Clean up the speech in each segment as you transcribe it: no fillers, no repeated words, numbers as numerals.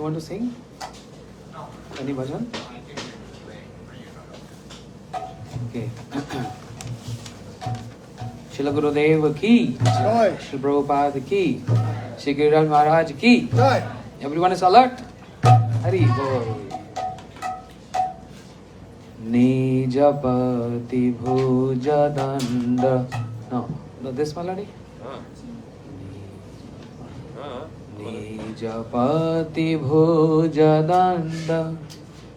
want to sing? No. Any bhajan? I can play for you. Okay. Shila Gurudev ki, Jai. Shila Prabhupada ki, Shri Giriraj Maharaj ki. Jai. Everyone is alert? Hari Bol. Nijapati bhuja danda. No, this melody? Nijapati bhuja danda.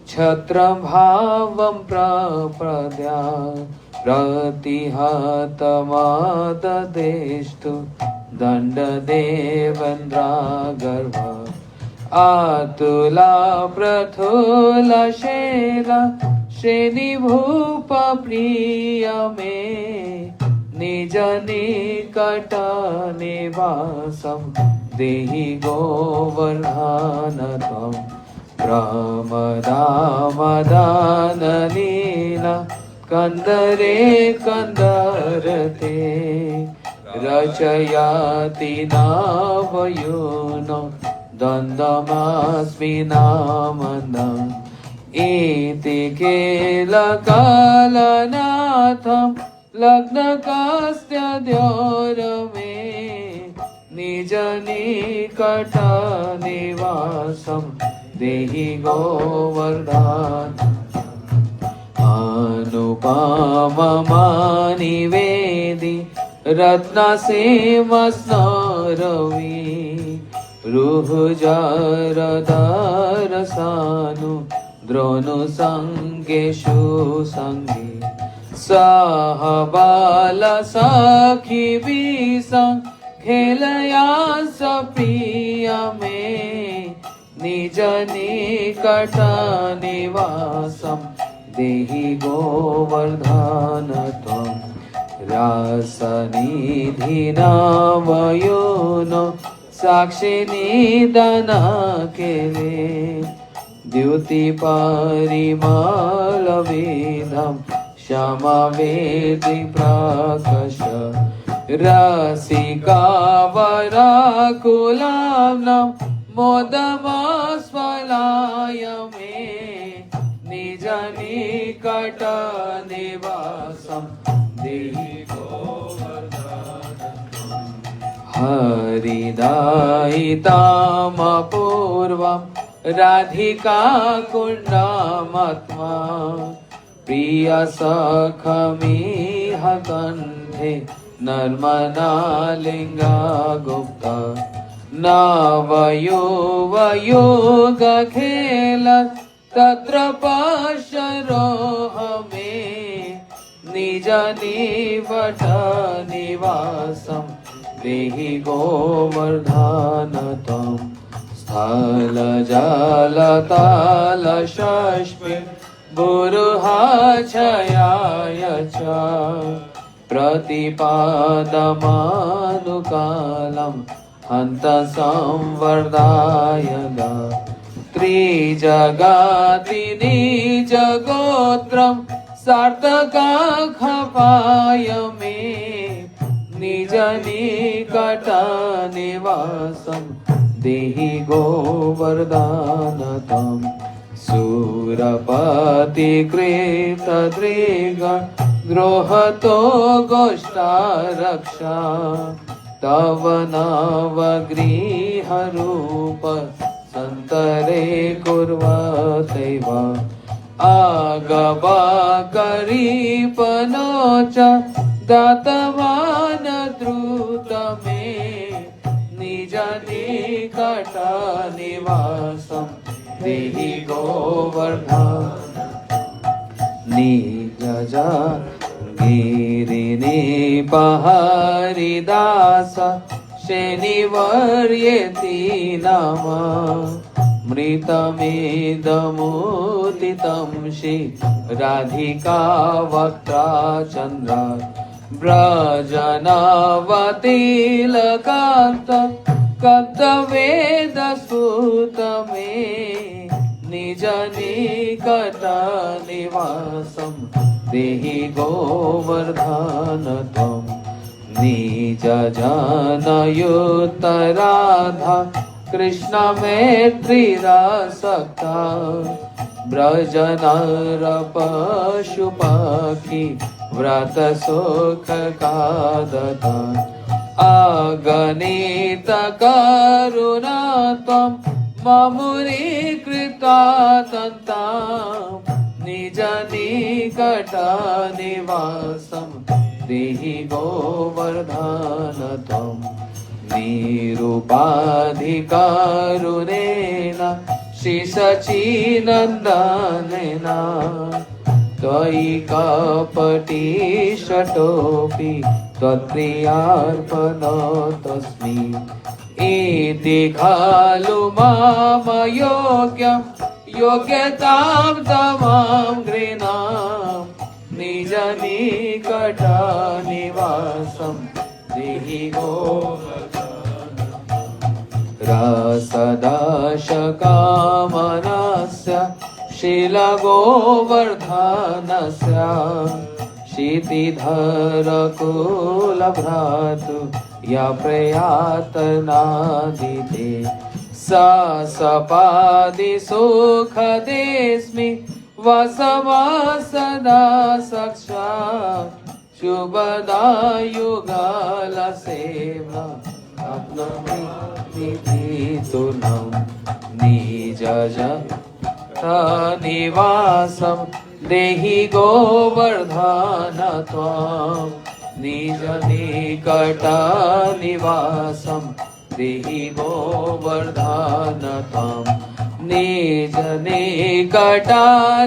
Chhatra bhavam prapadya. Pratihatamadadestu. Danda devandra garva. Atula prathula shela. Shreni bhupa priya me nija nikata nivasam dehi govardhanatam brahmadhamadana lila kandare kandarate rachayati navayuno dandamasmi namandam Iti kela kalanatham lagna kastya dyorame nijani kata nivasam dehi govardhan anupamamani vedi ratna semasnaravi ruhujaradharasanu Drono sangeshu sangi sahabala sakhi bisa khelaya sapriya me nijani kata nivasam dehi govardhanatam rasanidhina vayuno sakshini-dana kele Dyuti parimal-vidham Shama-vedi prakasha Rasika-varakulam-nam Modamasvalayame Nijani-kata nivasam Dehi govardhanatam Haridaitam-apurvam Radhika kundamatma Priya sakhami hakanthe Narmana linga gupta Navayo yoga khela Tatra pasharohame Nijani vata nivasam Dehi govardhanatam Thala jala tala shashmi Buruha chayaya cha Pratipadamanukkalam Hanta samvardayada Trijagati nijagotram Sartaka khapayame Nijani kata nivasam Dehi govardhanatam Surapati krita driga Drohato goshta raksha Tavanavagriha rupa Santare kurvateva Agavakari panocha Datavana drutame Nijani kata nivasam Dehi govardhana Nijaja girini paharidasa Shenivaryeti nama Mritamidamutitam shi Radhika vakta chandra Brajanavatilakanta Kapta veda sutame Nijani kata nivasam Dehi govardhanatam Nija jana yuttaradha Krishna मैत्रीरासक्ता Braj नर पशु पक्षी व्रत सुख कादता अगणित करुणा त्वं ममुरीकृता तन्ता निज निकट निवासं देहि गोवर्धन त्वं निरुपाधिकारुणेन श्रीशचीनन्दनेन त्वयि कपटीषटोऽपि त्वत्प्रियार्पणो तस्मै इति खलु मम योग्यं योग्यतां तमां गृह्णां निज निकट निवासं देहि रसदाशकामनस्य शीलगोवर्धनस्य क्षितिधरकुलभ्रातु या प्रयातनादिते सा सपादिसुखदेस्मि वसवा सदा साक्षात् शुभदायुगालसेवा निधितुलं निजनिवासं देहि गोवर्धन त्वां निज निकट निवासं देहि गोवर्धन त्वां निज निकट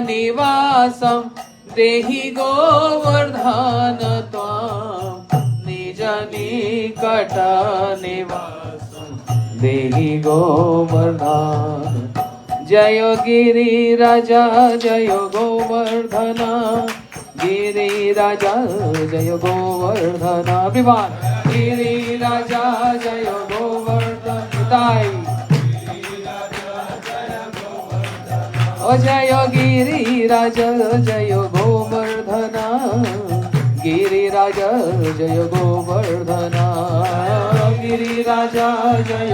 निवासं देहि गोवर्धन त्वां निज निकट निवासं देहि गोवर्धन जय गिरिराजा जय गोवर्धन गिरिराजा जय गोवर्धन विमान गिरिराजा जय गोवर्धन ताई ओ जय गिरिराजा जय गोवर्धन गिरिराजा जय गोवर्धन गिरिराजा जय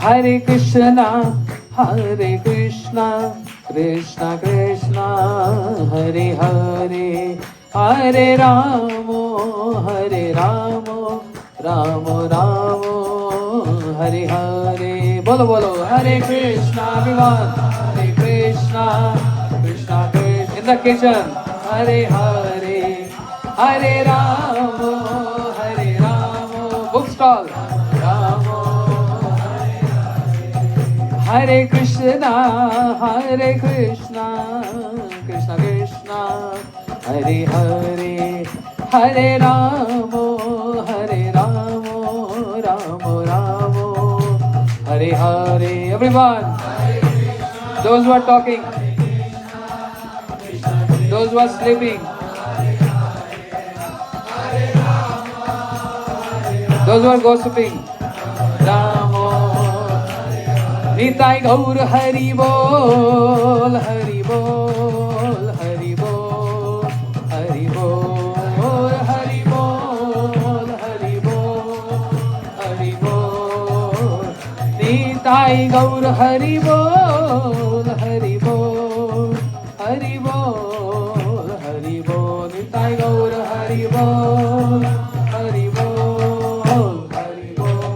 हरे कृष्णा कृष्णा कृष्णा हरे हरे हरे राम राम राम हरे हरे बोलो बोलो हरे कृष्णा विमान Hare Krishna Krishna Krishna in the kitchen Hare Hare Hare Ram book stall Ram Hare Krishna Krishna Krishna Hare Hare Hare Ram Ram Ram Hare Hare everyone those who are talking those who are sleeping those who are gossiping Ramo Nitai Gaur Hari Bol Hari Bol Hari Bol Hari Bol Hari Bol Hari Bol Hari Bol Nitai Gaur Hari Bol Hari Bol Hari Bol Hari Bol Nitai Gaur Hari Bol Hari Bol Hari Bol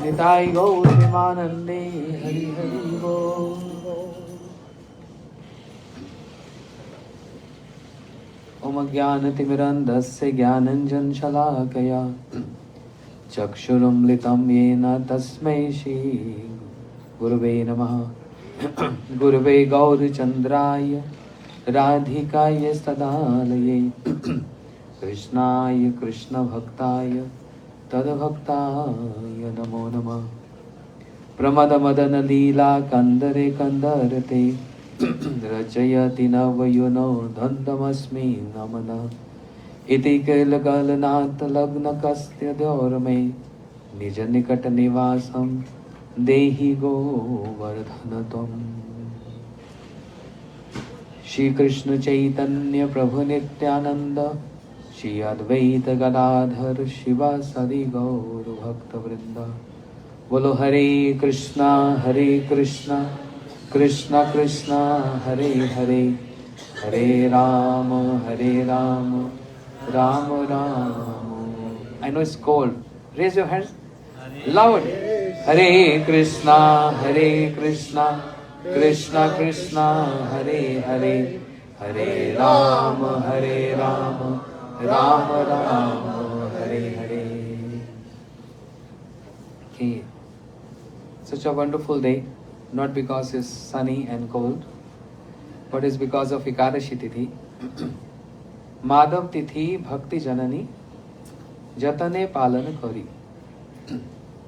Nitai Gaur Vimanande Hari Hari Bol Om Jnanatimirandasya Jnananjan Shalakaya Chakshurumlitam Yena Tasmai Shri Gurave Namaha Gurave Gaur Chandraya Radhikaya Stadalaye Krishnaya Krishna Bhaktaya Tadbhaktaya Namo Namah Pramada Madana Leela Kandare Kandarate Rachayati Navayuno Dhandamasmi Namana Iti Kelagalanat Lagna Kastya Dorme Nija Nikata Nivasam Dehi Govardhanatam Shri Krishna Chaitanya Prabhu Nityananda Shri Advaita Gadadhar Shivasadi Gaur Bhakta Vrinda. Bolo Hare Krishna Krishna Krishna Hare Hare, Hare Ram, Ram Ram. I know it's cold. Raise your hands loud. Hare Krishna Krishna Krishna Hare Hare, Hare Ram, Ram Ram, Hare Hare. Okay. Such a wonderful day, not because it's sunny and cold, but it's because of Ekadashi Tithi. Madhav Tithi Bhakti Janani Jatane Palana Kari.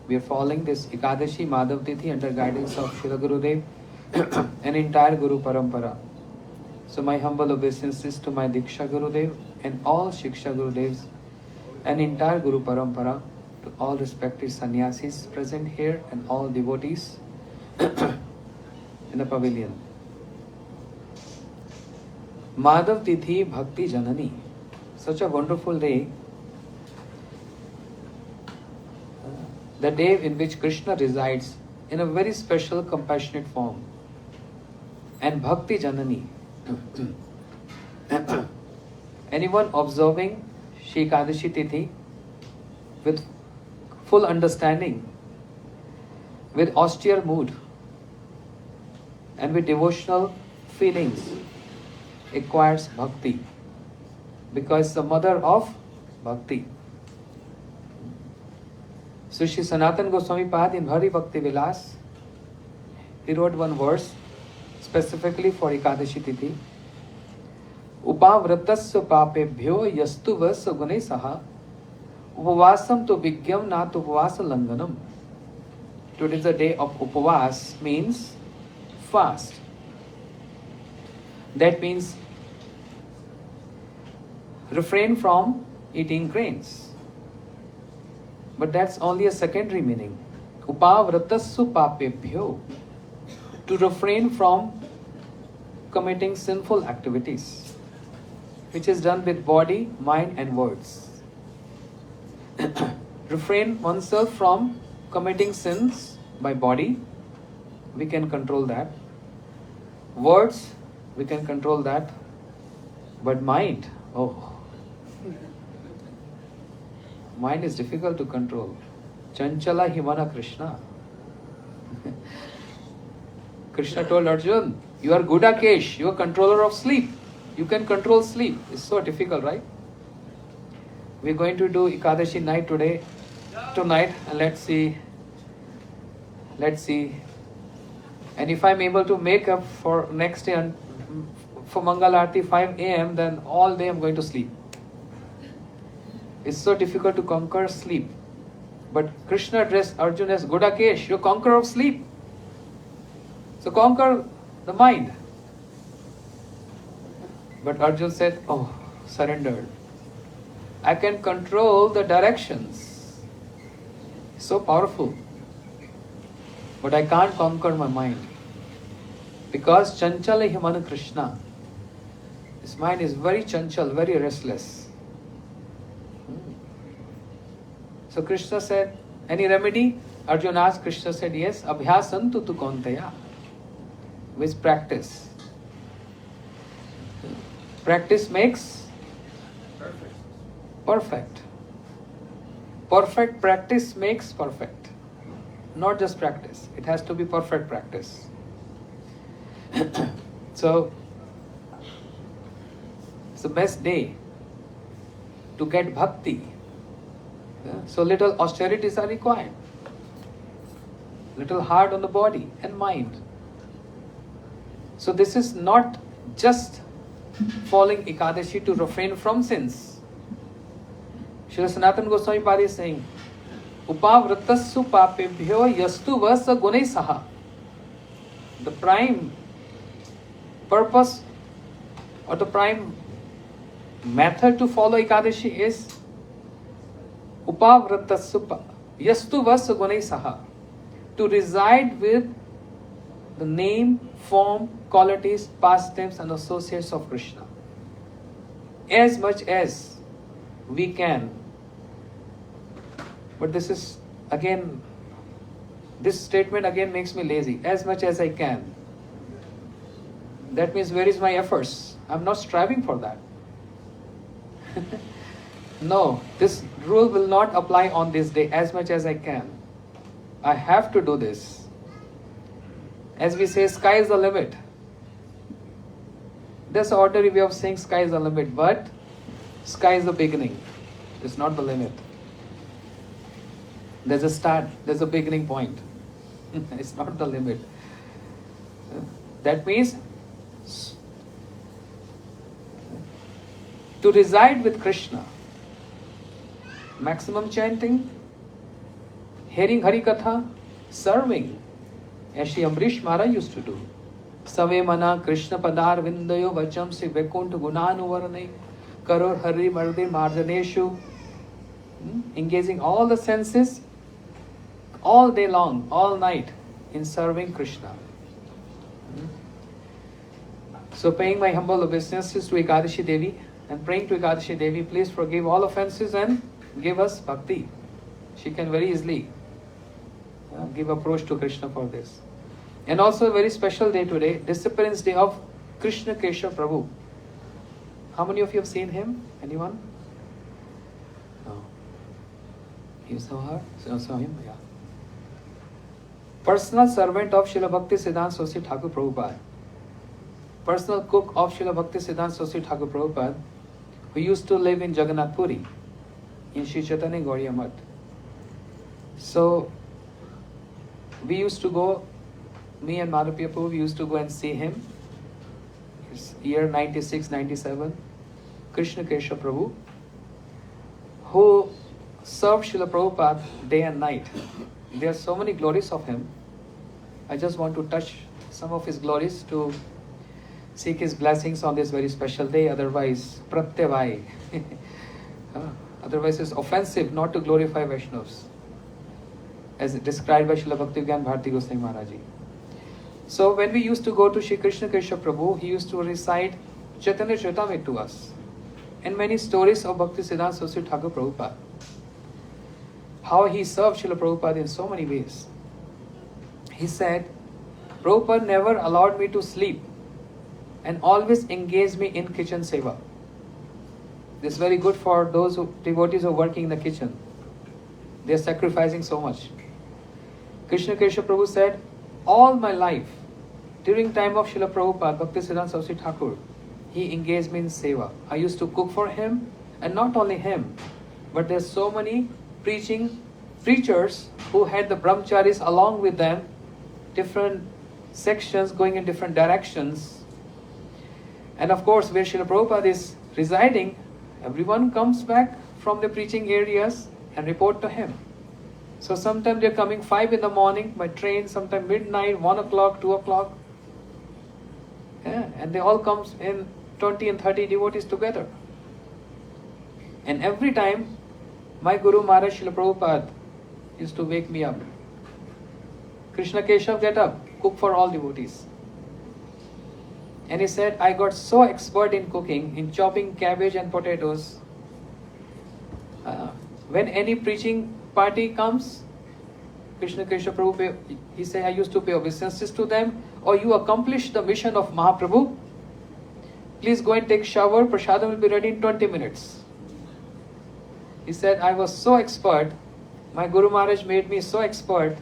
We are following this Ekadashi Madhav Tithi under guidance of Srila Gurudev and entire Guru Parampara. So my humble obeisances to my Diksha Gurudev and all Shiksha Gurudevs and entire Guru Parampara, to all respected sannyasis present here and all devotees in the pavilion. Madhav Tithi Bhakti Janani. Such a wonderful day. The day in which Krishna resides in a very special compassionate form. And Bhakti Janani. Anyone observing Shri Ekadashi Tithi with full understanding, with austere mood, and with devotional feelings, acquires bhakti, because the mother of bhakti. So Shri Sanatana Goswami Pad in Bhari Bhakti Vilas, he wrote one verse specifically for Ekadashi Tithi. Upavratasya papebhyo yastu vasa gune saha upavasam to vigyam nat upavasa langanam. Today is the day of upavas, means fast. That means refrain from eating grains. But that's only a secondary meaning. Upavratasya papebhyo, to refrain from committing sinful activities, which is done with body, mind and words. Refrain oneself from committing sins by body, we can control that. Words, we can control that. But mind, mind is difficult to control. Chanchala Himana Krishna. Krishna told Arjuna, you are Gudakesh, you are controller of sleep. You can control sleep. It's so difficult, right? We're going to do Ekadashi night tonight, and let's see. And if I'm able to make up for next day and for Mangal Aarti 5 a.m., then all day I'm going to sleep. It's so difficult to conquer sleep. But Krishna addressed Arjuna as Gudakesh, you're conqueror of sleep. So conquer the mind. But Arjuna said, surrendered. I can control the directions. So powerful. But I can't conquer my mind. Because Chanchala Himana Krishna. This mind is very chanchal, very restless. So Krishna said, any remedy? Arjuna asked, Krishna said, yes, abhyasantu tu kaunteya. With practice. Practice makes perfect. Perfect practice makes perfect. Not just practice. It has to be perfect practice. So, it's the best day to get bhakti. So little austerities are required. Little hard on the body and mind. So this is not just following Ekadashi to refrain from sins. Srila Sanatana Goswami Pad is saying, Upavratasya papebhyo yastu vasa gune saha. The prime purpose or the prime method to follow Ekadashi is Upavratasya yastu vasa gune saha. To reside with the name, form, qualities, pastimes and associates of Krishna. As much as we can. But this is again, this statement again makes me lazy. As much as I can. That means where is my efforts? I'm not striving for that. No, this rule will not apply on this day. As much as I can. I have to do this. As we say, sky is the limit. That's the ordinary way of saying sky is the limit, but sky is the beginning. It's not the limit. There's a start, there's a beginning point. It's not the limit. That means to reside with Krishna, maximum chanting, hearing Hari Katha, serving, as Shri Amrish Maharaj used to do. Save mana Krishna padar vindayo vacham si vekunt gunanuvarane karor hari marde marjaneshu. Engaging all the senses all day long, all night in serving Krishna. So paying my humble obeisances to Ekadashi Devi and praying to Ekadashi Devi, please forgive all offenses and give us bhakti. She can very easily give approach to Krishna for this. And also a very special day today, Disappearance Day of Krishna Keshav Prabhu. How many of you have seen him? Anyone? No. You saw her? Saw him? Yeah. Personal servant of Srila Bhakti Siddhanta Saraswati Thakur Prabhupada. Personal cook of Srila Bhakti Siddhanta Saraswati Thakur Prabhupada, who used to live in Jagannath Puri, in Sri Chaitanya Gauriya Math. So, we used to go, me and Madhapriya Prabhu, we used to go and see him. It's year 96, 97. Krishna Keshav Prabhu, who served Srila Prabhupada day and night. There are so many glories of him. I just want to touch some of his glories to seek his blessings on this very special day. Otherwise, pratyavai. Otherwise, it's offensive not to glorify Vaishnavas, as described by Srila Bhaktivedanta Bharati Goswami Maharaj Ji. So when we used to go to Shri Krishna Keshav Prabhu, he used to recite Chaitanya Charitamrita to us and many stories of Bhakti Siddhanta Saraswati Thakur Prabhupada. How he served Srila Prabhupada in so many ways. He said, Prabhupada never allowed me to sleep and always engaged me in kitchen seva. This is very good for those devotees who are working in the kitchen. They are sacrificing so much. Krishna Keshav Prabhu said, all my life, during time of Srila Prabhupada, Bhakti Siddhanta Saraswati Thakur, he engaged me in seva. I used to cook for him, and not only him, but there's so many preachers who had the brahmacharis along with them, different sections going in different directions. And of course, where Srila Prabhupada is residing, everyone comes back from the preaching areas and report to him. So sometimes they're coming 5 in the morning by train, sometimes midnight, 1 o'clock, 2 o'clock. Yeah, and they all come in 20 and 30 devotees together. And every time, my Guru Maharaj Srila Prabhupada used to wake me up. Krishna Keshav, get up, cook for all devotees. And he said, I got so expert in cooking, in chopping cabbage and potatoes. When any preaching party comes, Krishna Keshav Prabhu, he said, I used to pay obeisances to them. Or you accomplish the mission of Mahaprabhu, please go and take shower, prasadam will be ready in 20 minutes. He said, I was so expert, my Guru Maharaj made me so expert,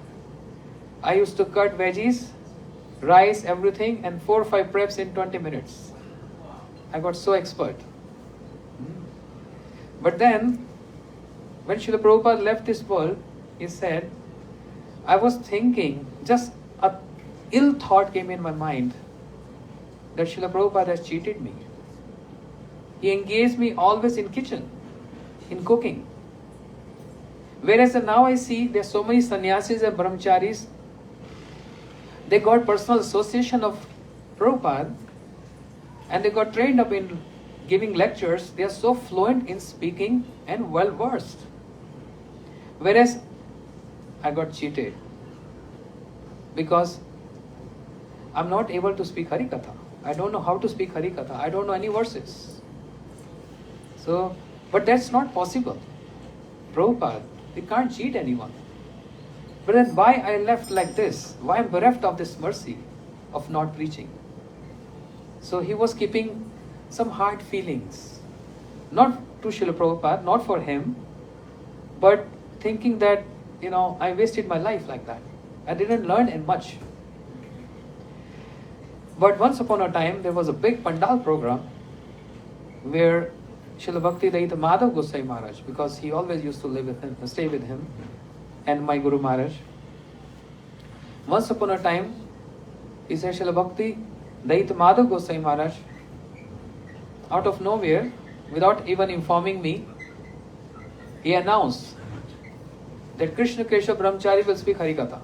I used to cut veggies, rice, everything, and 4 or 5 preps in 20 minutes. I got so expert. But then, when Srila Prabhupada left this world, he said, I was thinking, just a ill thought came in my mind, that Srila Prabhupada has cheated me. He engaged me always in kitchen, in cooking. Whereas now I see there are so many sannyasis and brahmacharis, they got personal association of Prabhupada and they got trained up in giving lectures. They are so fluent in speaking and well versed. Whereas I got cheated because I'm not able to speak Harikatha. I don't know how to speak Harikatha. I don't know any verses. So But that's not possible. Prabhupada, we can't cheat anyone. But then why I left like this? Why I'm bereft of this mercy of not preaching? So he was keeping some hard feelings. Not to Srila Prabhupada, not for him, but thinking that, I wasted my life like that. I didn't learn much. But once upon a time, there was a big Pandal program where Srila Bhakti Daita Madhav Gosai Maharaj, because he always used to stay with him, and my Guru Maharaj. Once upon a time, he said, Srila Bhakti Daita Madhav Gosai Maharaj, out of nowhere, without even informing me, he announced that Krishna Keshav Brahmachari will speak Harikatha.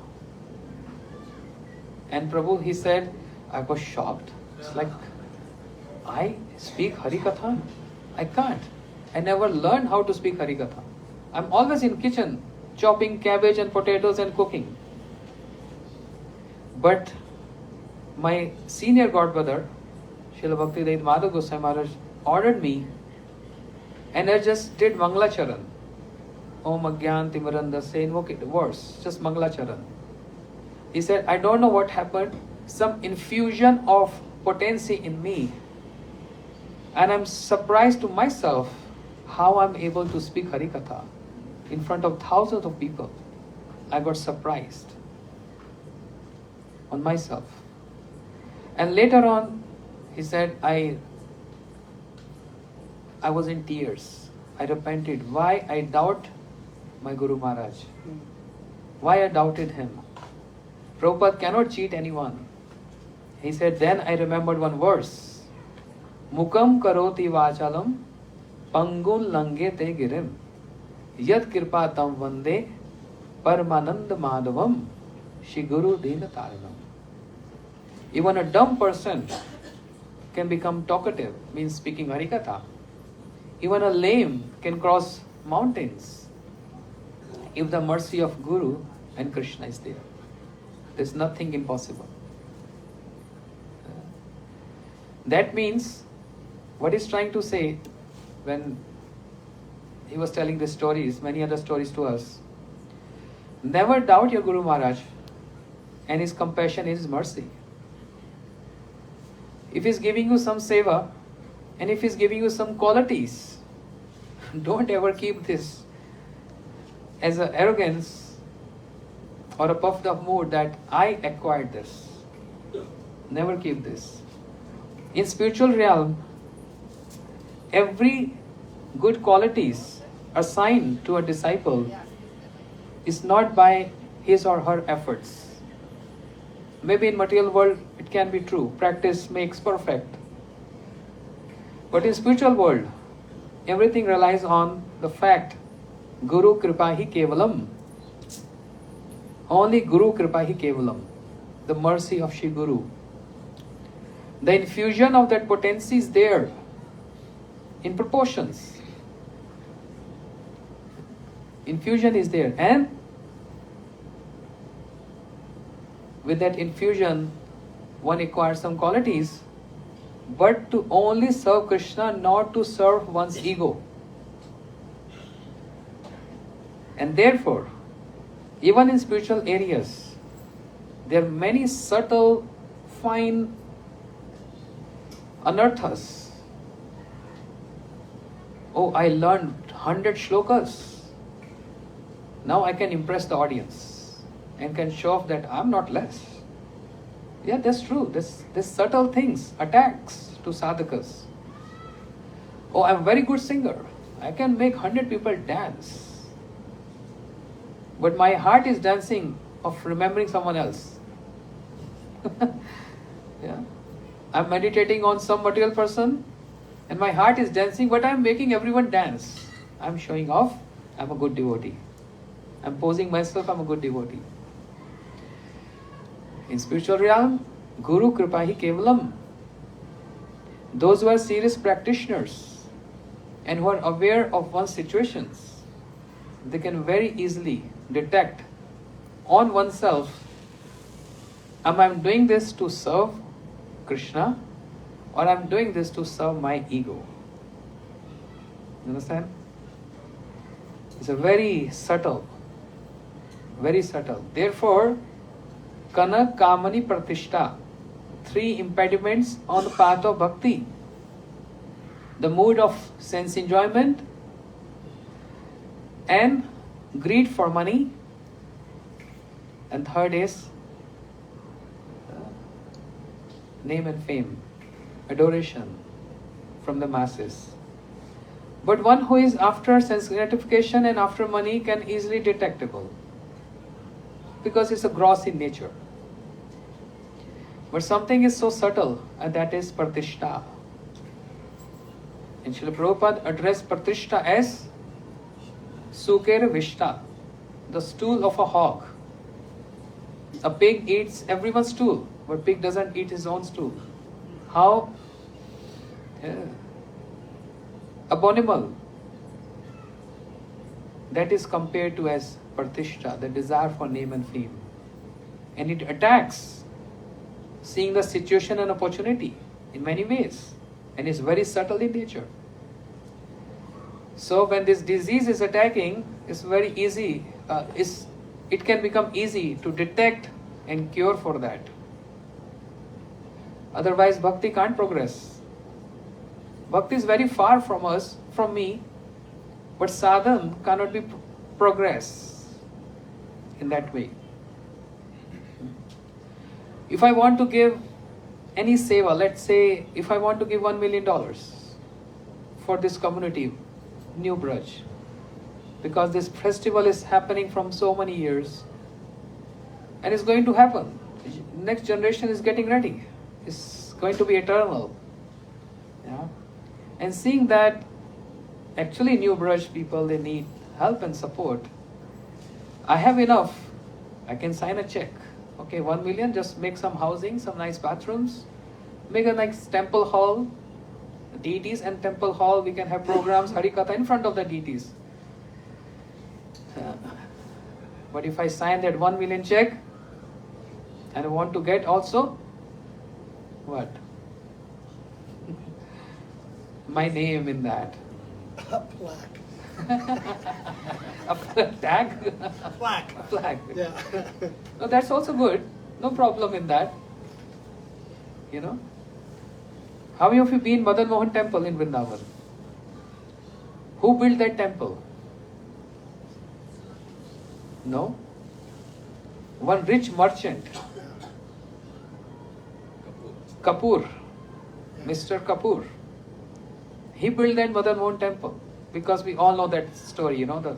And Prabhu, he said, I was shocked. It's like, I speak Harikatha? I can't. I never learned how to speak Harikatha. I'm always in kitchen, chopping cabbage and potatoes and cooking. But my senior godbrother, Srila Bhakti Daita Madhav Gosai Maharaj, ordered me, and I just did Mangala Charan. Om Agyan Timarandase, invoke the verse, just Mangala Charan. He said, I don't know what happened, some infusion of potency in me. And I'm surprised to myself how I'm able to speak Harikatha in front of thousands of people. I got surprised on myself. And later on, he said, I was in tears. I repented. Why I doubt my Guru Maharaj? Why I doubted him? Prabhupada cannot cheat anyone. He said, then I remembered one verse. Mukam karoti vachalam pangun langete girim yad kirpa tam vande paramanand madhavam Shri Guru Dina Taranam. Even a dumb person can become talkative, means speaking Harikatha. Even a lame can cross mountains if the mercy of Guru and Krishna is there. There's nothing impossible. That means, what he's trying to say when he was telling these stories, many other stories to us, never doubt your Guru Maharaj and his compassion, his mercy. If he's giving you some seva, and if he's giving you some qualities, don't ever keep this as an arrogance or a puffed up mood that I acquired this. Never keep this. In spiritual realm, every good qualities assigned to a disciple is not by his or her efforts. Maybe in material world it can be true. Practice makes perfect. But in spiritual world, everything relies on the fact Guru Kripahi Kevalam. Only Guru Kripahi Kevalam. The mercy of Shri Guru. The infusion of that potency is there in proportions. Infusion is there, and with that infusion one acquires some qualities, but to only serve Krishna, not to serve one's ego. And therefore, even in spiritual areas, there are many subtle, fine anarthas. Oh, I learned 100 shlokas. Now I can impress the audience and can show off that I'm not less. Yeah, that's true. This subtle things, attacks to sadhakas. Oh, I'm a very good singer. I can make 100 people dance. But my heart is dancing of remembering someone else. Yeah. I'm meditating on some material person and my heart is dancing, but I'm making everyone dance. I'm showing off, I'm a good devotee. I'm posing myself, I'm a good devotee. In spiritual realm, Guru Kripahi Kevalam. Those who are serious practitioners and who are aware of one's situations, they can very easily detect on oneself, am I doing this to serve Krishna or I'm doing this to serve my ego? You understand? It's a very subtle. Very subtle. Therefore, Kana Kamani Pratishta. 3 impediments on the path of bhakti. The mood of sense enjoyment and greed for money. And third is name and fame, adoration from the masses. But one who is after sense gratification and after money can easily detectable because it's a gross in nature. But something is so subtle, and that is Pratishta. And Srila Prabhupada addressed Pratishta as Sukera Vishta, the stool of a hog. A pig eats everyone's stool, but pig doesn't eat his own stool. How abominable that is compared to as Pratishta, the desire for name and fame. And it attacks seeing the situation and opportunity in many ways, and is very subtle in nature. So when this disease is attacking, it's very easy, it can become easy to detect and cure for that. Otherwise bhakti can't progress. Bhakti is very far from us, from me, but sadhan cannot be progress in that way. If I want to give any seva, let's say if I want to give $1 million for this community, New Braj, because this festival is happening from so many years and it's going to happen. Next generation is getting ready. It's going to be eternal. Yeah? And seeing that actually New Braj people, they need help and support. I have enough. I can sign a check. Okay, 1 million, just make some housing, some nice bathrooms, make a nice temple hall, deities and temple hall, we can have programs, Hari Katha in front of the deities. But if I sign that 1 million check, and I want to get also, what? My name in that. A plaque. A tag? Plaque. A plaque. Yeah. No, that's also good. No problem in that. You know? How many of you been Madan Mohan temple in Vrindavan? Who built that temple? No? One rich merchant. Kapoor. Mr. Kapoor. He built that Madan Mohan temple. Because we all know that story, you know,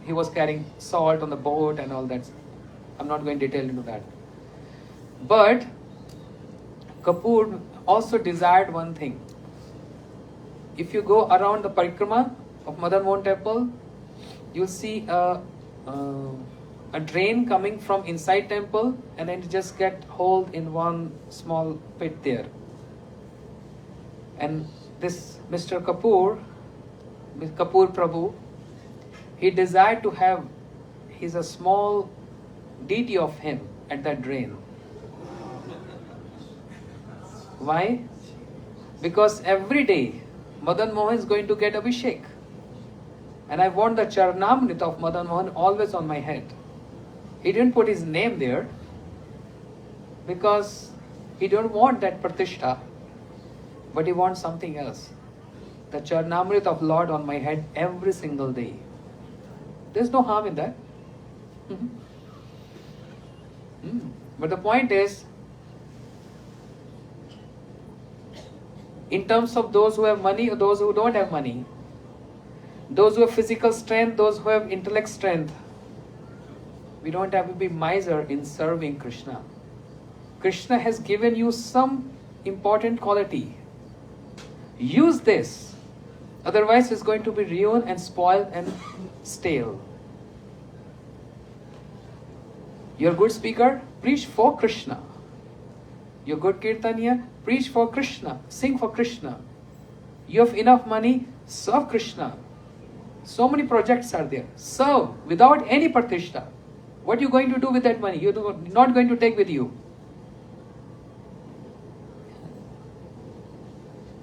he was carrying salt on the boat and all that. I'm not going to detail into that. But Kapoor also desired one thing. If you go around the parikrama of Madan Mohan temple, you'll see a drain coming from inside temple and then it just get hold in one small pit there. And this Mr. Kapoor Prabhu, he desired to have a small deity of him at that drain. Why? Because every day Madan Mohan is going to get Abhishek. And I want the Charnamrit of Madan Mohan always on my head. He didn't put his name there because he don't want that Pratishtha, but he wants something else. The Charnamrit of Lord on my head every single day. There's no harm in that. But the point is, in terms of those who have money or those who don't have money, those who have physical strength, those who have intellect strength, we don't have to be miser in serving Krishna. Krishna has given you some important quality. Use this. Otherwise it's going to be ruined and spoiled and stale. You're a good speaker, preach for Krishna. You're good kirtaniya, preach for Krishna, sing for Krishna. You have enough money, serve Krishna. So many projects are there. Serve without any pratishtha. What are you going to do with that money? You're not going to take with you.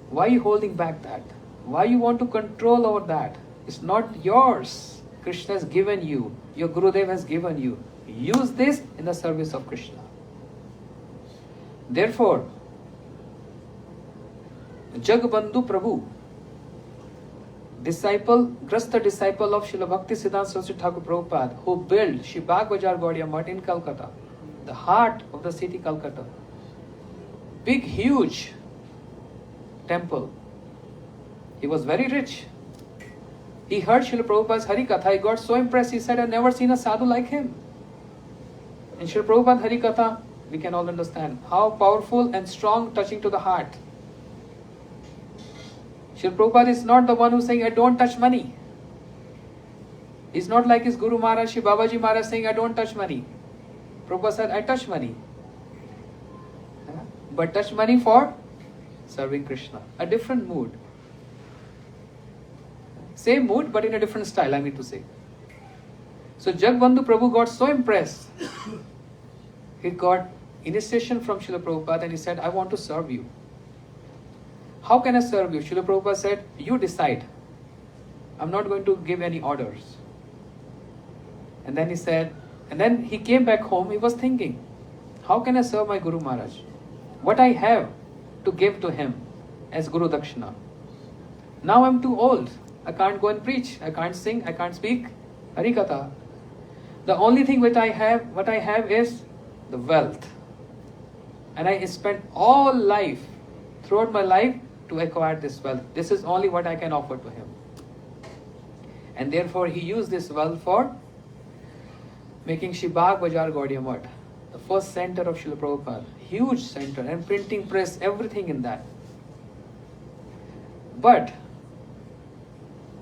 Why are you holding back that? Why you want to control over that? It's not yours. Krishna has given you. Your Gurudev has given you. Use this in the service of Krishna. Therefore, Jagbandhu Prabhu, Grasta disciple of Srila Bhakti Siddhanta Saraswati Thakur Prabhupada, who built Shri Bagh Bajar Gaudiya Math in Calcutta, the heart of the city Calcutta. Big, huge temple. He was very rich. He heard Srila Prabhupada's Hari Katha. He got so impressed. He said, I've never seen a sadhu like him. In Srila Prabhupada's Hari Katha, we can all understand how powerful and strong, touching to the heart. Srila Prabhupada is not the one who's saying, I don't touch money. He's not like his Guru Maharaj, Shri Babaji Maharaj saying, I don't touch money. Prabhupada said, I touch money. But touch money for serving Krishna. A different mood. Same mood, but in a different style, I mean to say. So Jagbandhu Prabhu got so impressed. He got initiation from Srila Prabhupada and he said, I want to serve you. How can I serve you? Srila Prabhupada said, you decide. I'm not going to give any orders. And then he said, and then he came back home, he was thinking, how can I serve my Guru Maharaj? What I have to give to him as Guru Dakshina. Now I'm too old. I can't go and preach. I can't sing. I can't speak Hari Katha. The only thing what I have is the wealth. And I spent all life, throughout my life, to acquire this wealth. This is only what I can offer to him. And therefore he used this wealth for making Shri Bagh Bajar Gaudiya Math, the first center of Srila Prabhupada. Huge center and printing press, everything in that. But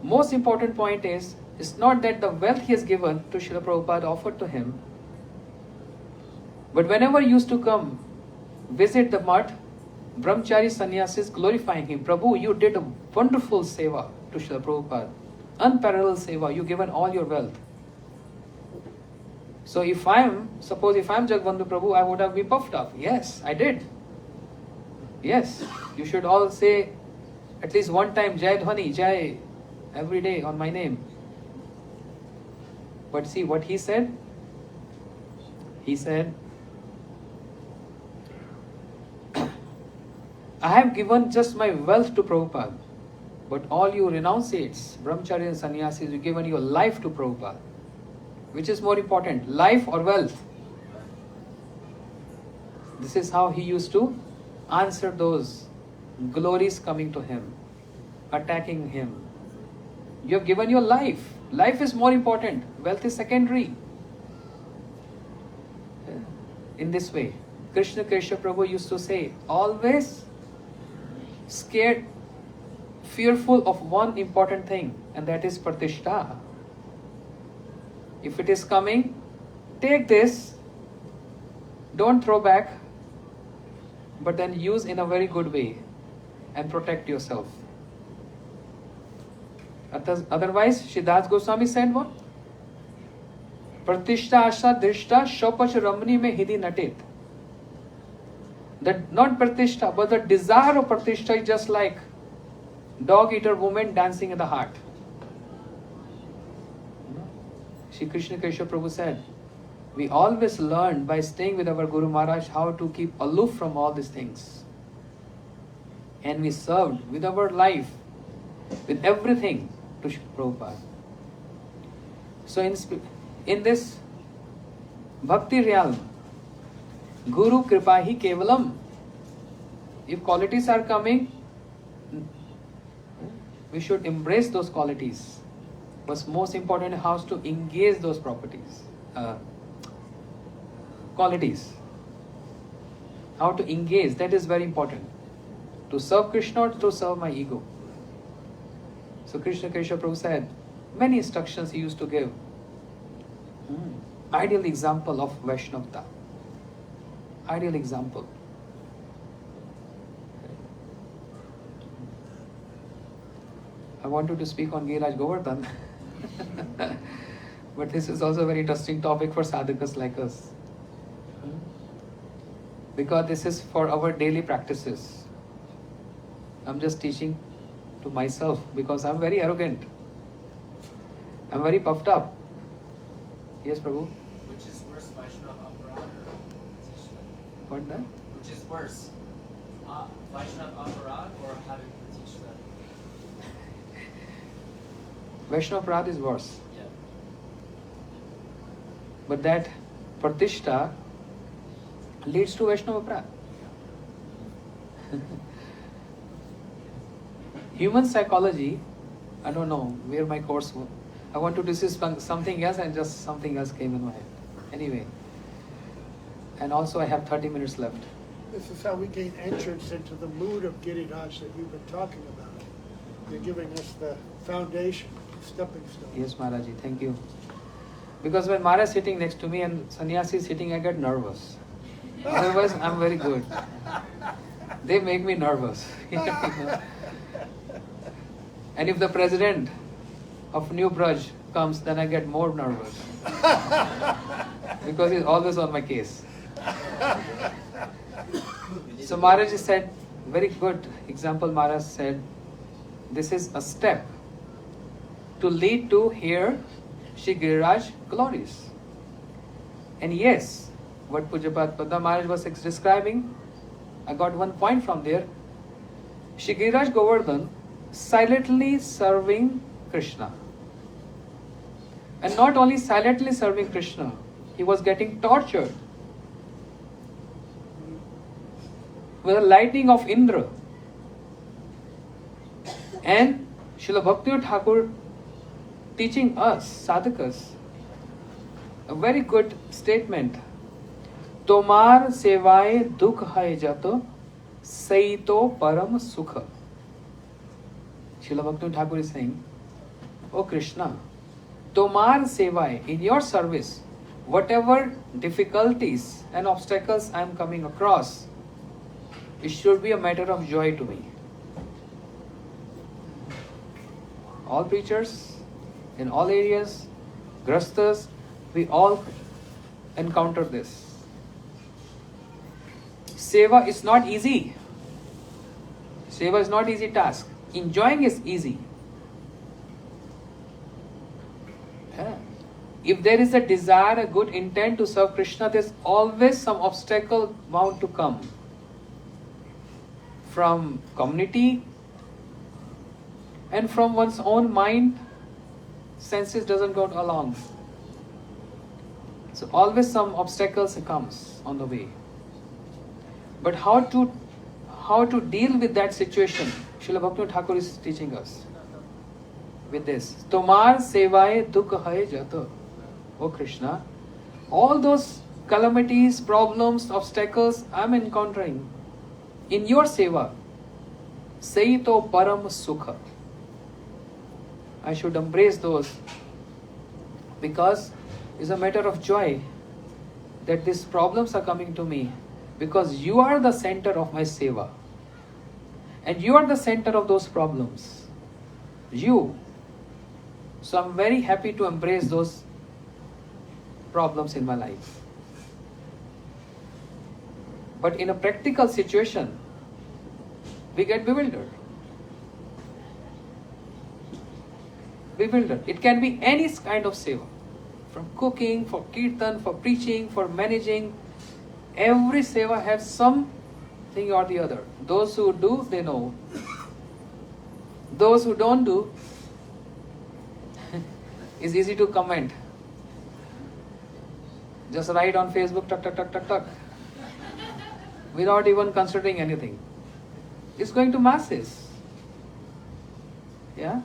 most important point is, it's not that the wealth he has given to Srila Prabhupada offered to him, but whenever he used to come visit the math, Brahmachari sannyasis glorifying him. Prabhu, you did a wonderful seva to Srila Prabhupada. Unparalleled seva. You given all your wealth. So suppose if I'm Jagbandhu Prabhu, I would have been puffed up. Yes, I did. Yes, you should all say at least one time Jai Dhwani, Jai, every day on my name. But see what he said? He said, I have given just my wealth to Prabhupada, but all you renunciates, brahmachari and sannyasis, you've given your life to Prabhupada. Which is more important, life or wealth? This is how he used to answer those glories coming to him, attacking him. You have given your life. Life is more important. Wealth is secondary. In this way, Krishna Kesha Prabhu used to say, always scared, fearful of one important thing, and that is pratishtha. If it is coming, take this, don't throw back, but then use in a very good way and protect yourself. Otherwise, Siddharth Goswami said what? Pratishtha asha drishta shopach ramani mein hidi natit. That not pratishtha, but the desire of pratishtha is just like dog-eater woman dancing in the heart. Shri Krishna Kesha Prabhu said, we always learn by staying with our Guru Maharaj how to keep aloof from all these things. And we served with our life, with everything to Shri Prabhupada. So in this bhakti realm, Guru Kripahi Kevalam, if qualities are coming, we should embrace those qualities. What's most important is how to engage those qualities. How to engage, that is very important. To serve Krishna or to serve my ego. So Krishna Kesha Prabhu said, many instructions he used to give. Ideal example of Vaishnavta. Ideal example. I wanted to speak on Giriraj Govardhan. But this is also a very interesting topic for sadhakas like us. Because this is for our daily practices. I'm just teaching to myself because I'm very arrogant. I'm very puffed up. Yes, Prabhu? Which is worse, Vaishnava Aparad or Pratishtha? What that? Which is worse, Vaishnava Aparad or having Pratishtha? Vaishnava Prad is worse. Yeah. But that Pratishta leads to Vaishnava Prad. Human psychology, I don't know where my course was. I want to discuss something else and just something else came in my head. Anyway. And also I have 30 minutes left. This is how we gain entrance into the mood of Giriraj that you've been talking about. You're giving us the foundation, stepping stone. Yes, Maharaji, thank you. Because when Maharaj is sitting next to me and Sannyasi is sitting, I get nervous. Otherwise, I'm very good. They make me nervous. And if the president of New Braj comes, then I get more nervous. Because he's always on my case. So Maharaj said, very good example Maharaj said, this is a step to lead to here Shri Giriraj glories. And yes, what Pujapat Padma Maharaj was describing, I got one point from there. Shri Giriraj Govardhan silently serving Krishna. And not only silently serving Krishna, he was getting tortured with the lightning of Indra. And Srila Bhakti Thakur teaching us, sadhakas, a very good statement. Tomar sevaye dukh hai jato, saito param sukha. Srila Bhakti Thakur is saying, O Krishna, Tomar sevaye, in your service, whatever difficulties and obstacles I am coming across, it should be a matter of joy to me. All preachers, in all areas, grastas, we all encounter this. Seva is not easy. Seva is not easy task. Enjoying is easy. Yeah. If there is a desire, a good intent to serve Krishna, there's always some obstacle bound to come. From community and from one's own mind, senses doesn't go along. So always some obstacles comes on the way. But how to deal with that situation, Srila Bhakti Thakur is teaching us with this. Tomar sevaye dukh hai jato. O Krishna, all those calamities, problems, obstacles I'm encountering in your seva, saito param sukha. I should embrace those because it's a matter of joy that these problems are coming to me because you are the center of my seva and you are the center of those problems. You. So I'm very happy to embrace those problems in my life. But in a practical situation, we get bewildered. Bewildered. It can be any kind of seva. From cooking, for kirtan, for preaching, for managing. Every seva has something or the other. Those who do, they know. Those who don't do, it's easy to comment. Just write on Facebook, tuck, tuck, tuck, tuck, tuck. Without even considering anything. It's going to masses. Yeah?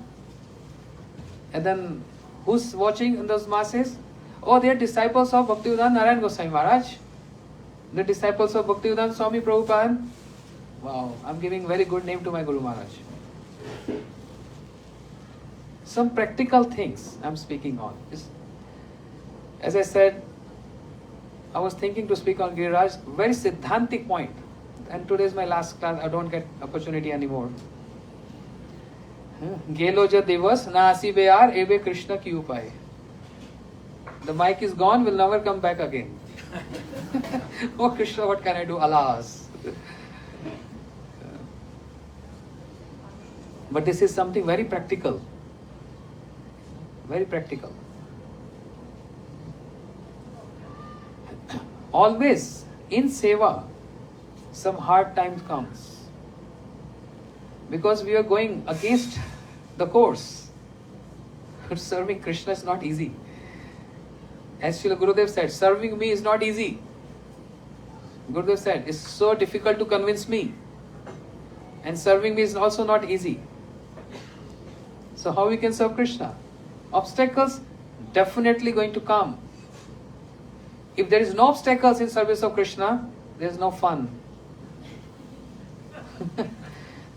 And then who's watching in those masses? Oh, they are disciples of Bhaktivedanta Narayan Goswami Maharaj. The disciples of Bhaktivedanta Swami Prabhupada. Wow, I'm giving very good name to my Guru Maharaj. Some practical things I'm speaking on. As I said, I was thinking to speak on Giriraj, very Siddhantic point. And today is my last class, I don't get opportunity anymore. Gelo ja divas na asibe yaar ebe Krishna ki upay. The mic is gone, will never come back again. Oh Krishna, what can I do? Alas. But this is something very practical. Very practical. Always in seva, some hard times comes. Because we are going against the course. Serving Krishna is not easy. As Srila Gurudev said, serving me is not easy. Gurudev said, it's so difficult to convince me. And serving me is also not easy. So how we can serve Krishna? Obstacles definitely going to come. If there is no obstacles in service of Krishna, there is no fun.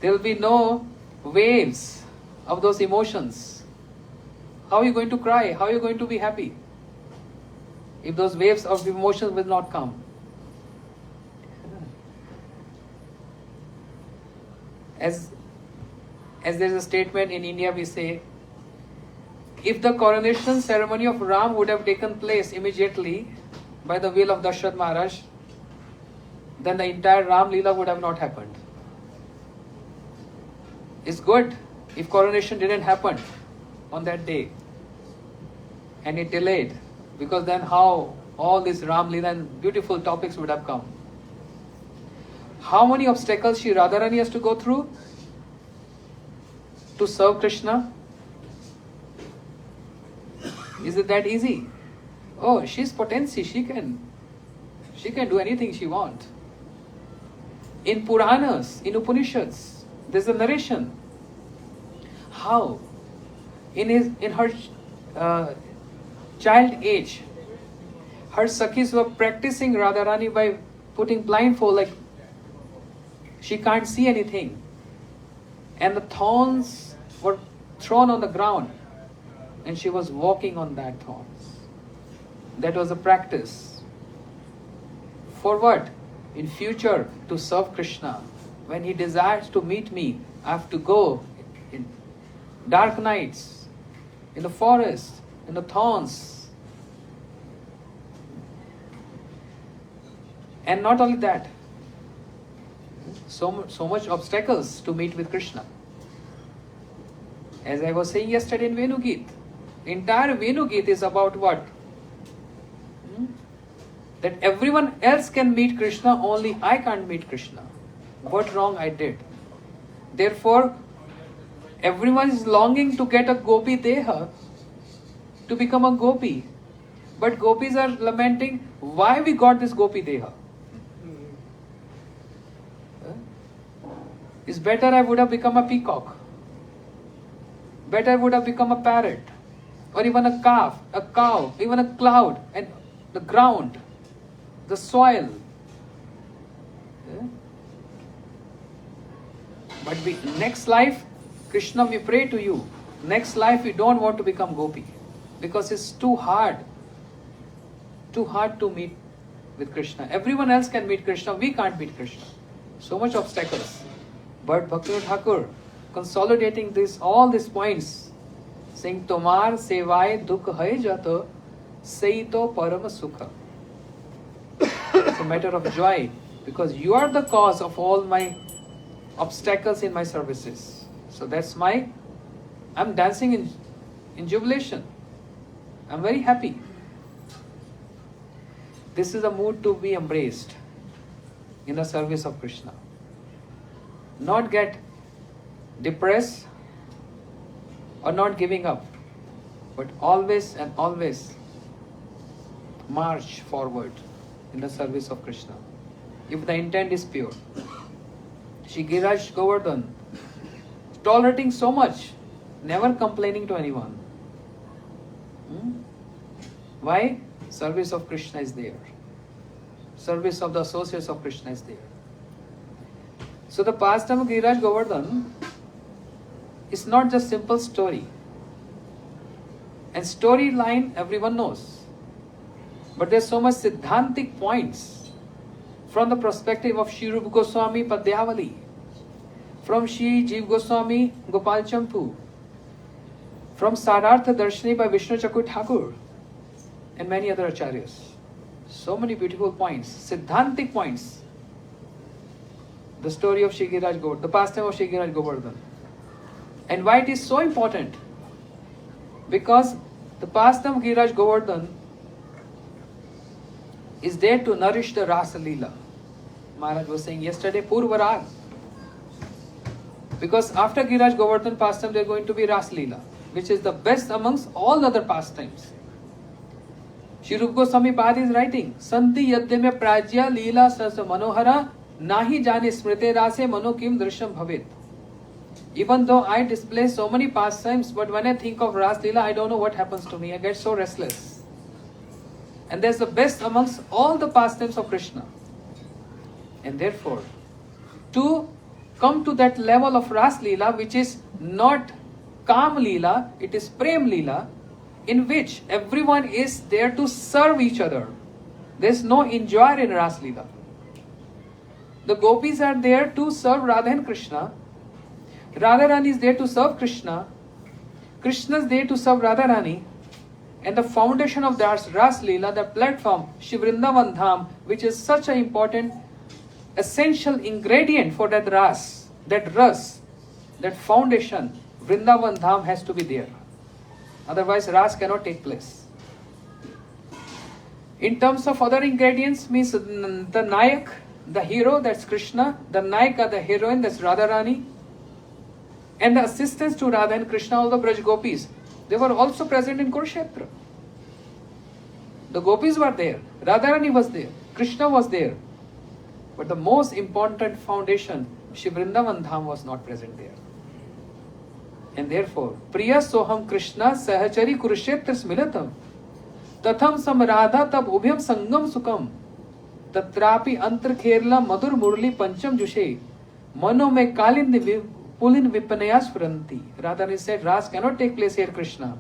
There will be no waves of those emotions. How are you going to cry? How are you going to be happy? If those waves of emotions will not come. As there is a statement in India, we say, if the coronation ceremony of Ram would have taken place immediately by the will of Dashrath Maharaj, then the entire Ram Leela would have not happened. It's good if coronation didn't happen on that day and it delayed, because then how all this Ram Leela and beautiful topics would have come. How many obstacles Shri Radharani has to go through to serve Krishna? Is it that easy? Oh, she's potency, she can do anything she wants. In Puranas, in Upanishads, there's a narration. How? In her child age, her Sakhis were practicing Radharani by putting blindfold, like she can't see anything. And the thorns were thrown on the ground and she was walking on that thorns. That was a practice. For what? In future, to serve Krishna. When he desires to meet me, I have to go in dark nights, in the forest, in the thorns. And not only that, so much obstacles to meet with Krishna. As I was saying yesterday in Venugit, entire Venugit is about what? That everyone else can meet Krishna, only I can't meet Krishna. What wrong I did? Therefore, everyone is longing to get a gopi deha, to become a gopi. But gopis are lamenting, why we got this gopi deha? It's better I would have become a peacock. Better I would have become a parrot. Or even a calf, a cow, even a cloud, and the ground, the soil. But next life, Krishna, we pray to you. Next life, we don't want to become gopi. Because it's too hard. Too hard to meet with Krishna. Everyone else can meet Krishna. We can't meet Krishna. So much obstacles. But Bhaktivinoda Thakur, consolidating all these points, saying, Tomar sevai dukh hai jato, seito parama sukha. It's a matter of joy, because you are the cause of all my obstacles in my services. So I'm dancing in jubilation. I'm very happy. This is a mood to be embraced in the service of Krishna. Not get depressed or not giving up, but always and always march forward in the service of Krishna, if the intent is pure. Shri Giraj Govardhan, tolerating so much, never complaining to anyone. Why? Service of Krishna is there. Service of the associates of Krishna is there. So the pastime of Giraj Govardhan is not just simple story. And storyline everyone knows. But there's so much siddhantic points from the perspective of Shri Rupa Goswami Padyavali, from Shri Jeev Goswami Gopal Champu, from Sarartha Darshani by Vishnu Chakur Thakur, and many other acharyas. So many beautiful points, siddhantic points. The story of Shri Giraj Govardhan, the pastime of Shri Giraj Govardhan. And why it is so important? Because the pastime of Giriraj Govardhan is there to nourish the Rasa Leela. Maharaj was saying yesterday, Purva Rag. Because after Giriraj Govardhan pastime, there are going to be Rasa Leela, which is the best amongst all the other pastimes. Shri Rupa Goswami Pad is writing, Santi yadde me prajya leela sasa manohara nahi jane smrite rase mano kim drisham bhavet. Even though I display so many pastimes, but when I think of Ras Leela, I don't know what happens to me. I get so restless. And that's the best amongst all the pastimes of Krishna. And therefore, to come to that level of Ras Leela, which is not Kam Leela, it is Prem Leela, in which everyone is there to serve each other. There is no enjoyer in Ras Leela. The gopis are there to serve Radha and Krishna. Radharani is there to serve Krishna. Krishna is there to serve Radharani. And the foundation of that Ras Leela, the platform, Shri Vrindavan Dham, which is such an important, essential ingredient for that Ras, that foundation, Vrindavan Dham has to be there. Otherwise, Ras cannot take place. In terms of other ingredients, means the Nayak, the hero, that's Krishna. The Nayaka, the heroine, that's Radharani. And the assistants to Radha and Krishna, all the Braj gopis, they were also present in Kurukshetra. The gopis were there, Radharani was there, Krishna was there. But the most important foundation, Shri Vrindavan Dham, was not present there. And therefore, Priya Soham Krishna Sahachari Kurukshetra Smilatam Tatham Sam Radha Tab Ubhyam Sangam Sukam Tatrapi Antar Kherla Madhur Murli Pancham Jushe Mano Me Kalin Pulin Vipanaya Spuranti. Radharani said, Ras cannot take place here, Krishna.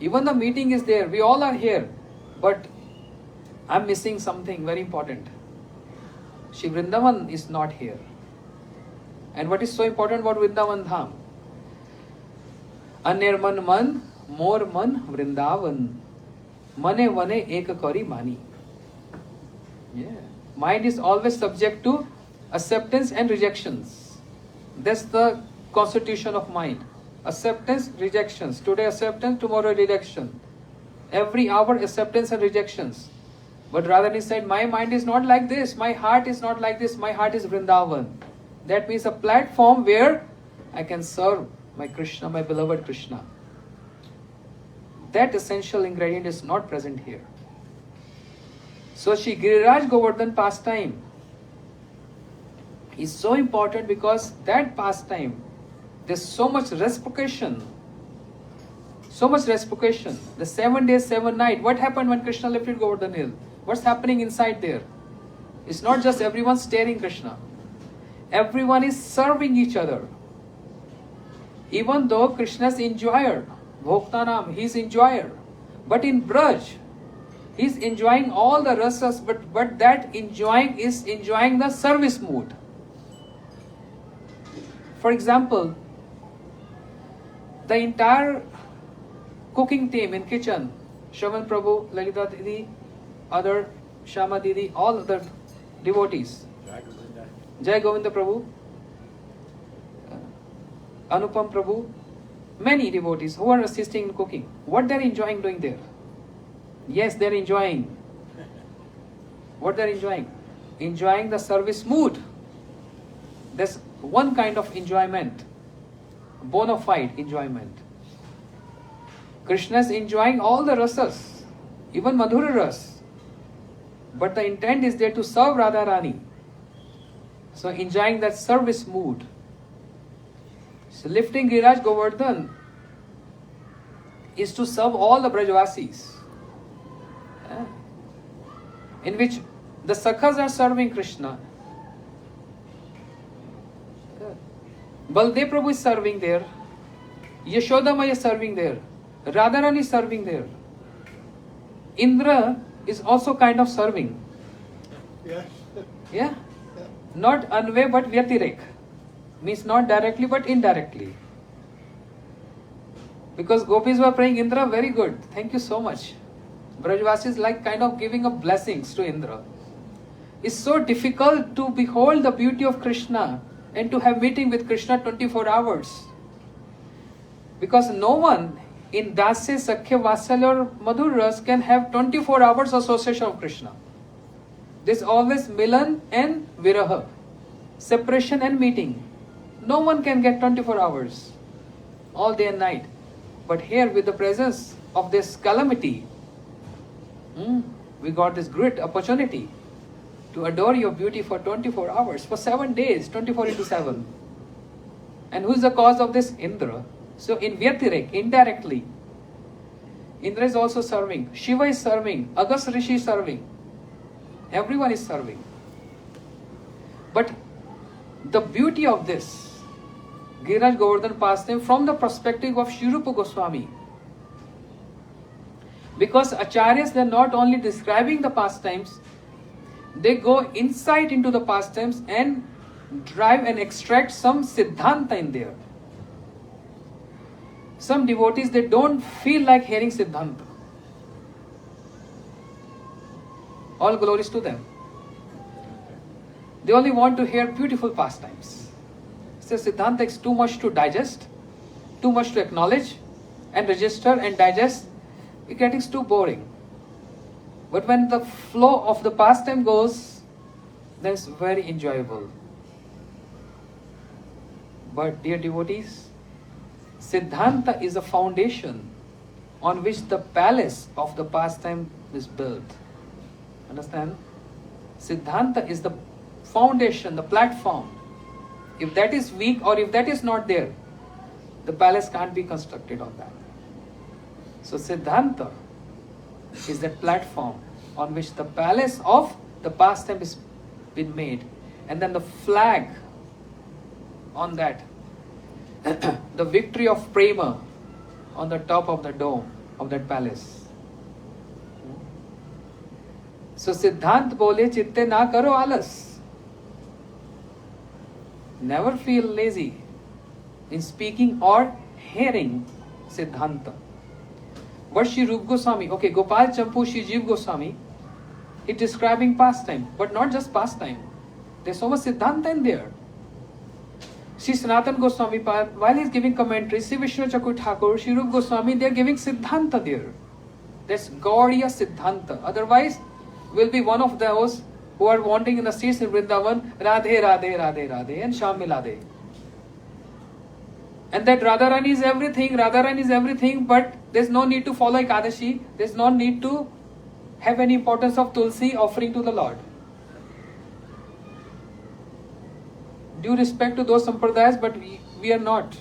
Even the meeting is there, we all are here, but I'm missing something very important. Shri Vrindavan is not here. And what is so important about Vrindavan Dham? Anirman man, more man, Vrindavan. Mane vane ek kari mani. Yeah. Mind is always subject to acceptance and rejections. That's the constitution of mind. Acceptance, rejections. Today acceptance, tomorrow rejection. Every hour acceptance and rejections. But Radharani said, my mind is not like this. My heart is not like this. My heart is Vrindavan. That means a platform where I can serve my Krishna, my beloved Krishna. That essential ingredient is not present here. So Shri Giriraj Govardhan pastime is so important because that pastime, there's so much reciprocation. So much reciprocation. The 7 days, 7 nights. What happened when Krishna lifted Govardhan Hill? What's happening inside there? It's not just everyone staring Krishna. Everyone is serving each other. Even though Krishna is enjoyer, Bhoktanam, he is enjoyer. But in Braj, he is enjoying all the rasas, but that enjoying is enjoying the service mood. For example, the entire cooking team in kitchen, Shravan Prabhu, Lalita Didi, other Shama Didi, all other devotees, Jai Govinda Prabhu, Anupam Prabhu, many devotees who are assisting in cooking. What they are enjoying doing there? Yes, they are enjoying. What they are enjoying? Enjoying the service mood. That's one kind of enjoyment, bona fide enjoyment. Krishna is enjoying all the rasas, even Madhura ras. But the intent is there to serve Radharani. So enjoying that service mood. So lifting Giriraj Govardhan is to serve all the Brajvasis. In which the Sakhas are serving Krishna. Baldev Prabhu is serving there. Yashodamaya is serving there. Radharani is serving there. Indra is also kind of serving. Yes. Yeah? Not anve but vyatirek. Means not directly but indirectly. Because gopis were praying Indra, very good. Thank you so much. Brajvasis like kind of giving up blessings to Indra. It's so difficult to behold the beauty of Krishna and to have meeting with Krishna 24 hours. Because no one in Dasya, Sakhya, Vatsalya or Madhur Ras can have 24 hours association of Krishna. There's always Milan and Viraha, separation and meeting. No one can get 24 hours, all day and night. But here with the presence of this calamity, we got this great opportunity to adore your beauty for 24 hours, for 7 days, 24 into 7. And who is the cause of this? Indra. So in Vyatirek, indirectly, Indra is also serving, Shiva is serving, Agast Rishi is serving, everyone is serving. But the beauty of this Giriraj Govardhan pastime from the perspective of Sri Rupa Goswami, because acharyas, they are not only describing the pastimes, they go inside into the pastimes and drive and extract some siddhanta in there. Some devotees, they don't feel like hearing siddhanta. All glories to them. They only want to hear beautiful pastimes. So siddhanta is too much to digest, too much to acknowledge and register and digest. It gets too boring. But when the flow of the pastime goes, then it's very enjoyable. But dear devotees, siddhanta is a foundation on which the palace of the pastime is built. Understand? Siddhanta is the foundation, the platform. If that is weak or if that is not there, the palace can't be constructed on that. So Siddhanta is that platform on which the palace of the pastime is been made. And then the flag on that, the victory of Prema on the top of the dome of that palace. So Siddhant bole chitte na karo alas. Never feel lazy in speaking or hearing Siddhanta. But Sri Rupa Goswami, okay, Gopal Champu, Sri Jiva Goswami, he's describing pastime, but not just pastime. There's so much Siddhanta in there. Sri Sanatan Goswami, while he's giving commentary, Sri Vishnu Chakur Thakur, Sri Rupa Goswami, they're giving Siddhanta there. That's Gauriya Siddhanta. Otherwise, we'll be one of those who are wanting in the streets in Vrindavan, Radhe, Radhe, Radhe, Radhe, and Sham Milade. And that Radharani is everything, Radharani is everything, but there's no need to follow Ekadashi, there's no need to have any importance of Tulsi offering to the Lord. Due respect to those sampradayas, but we are not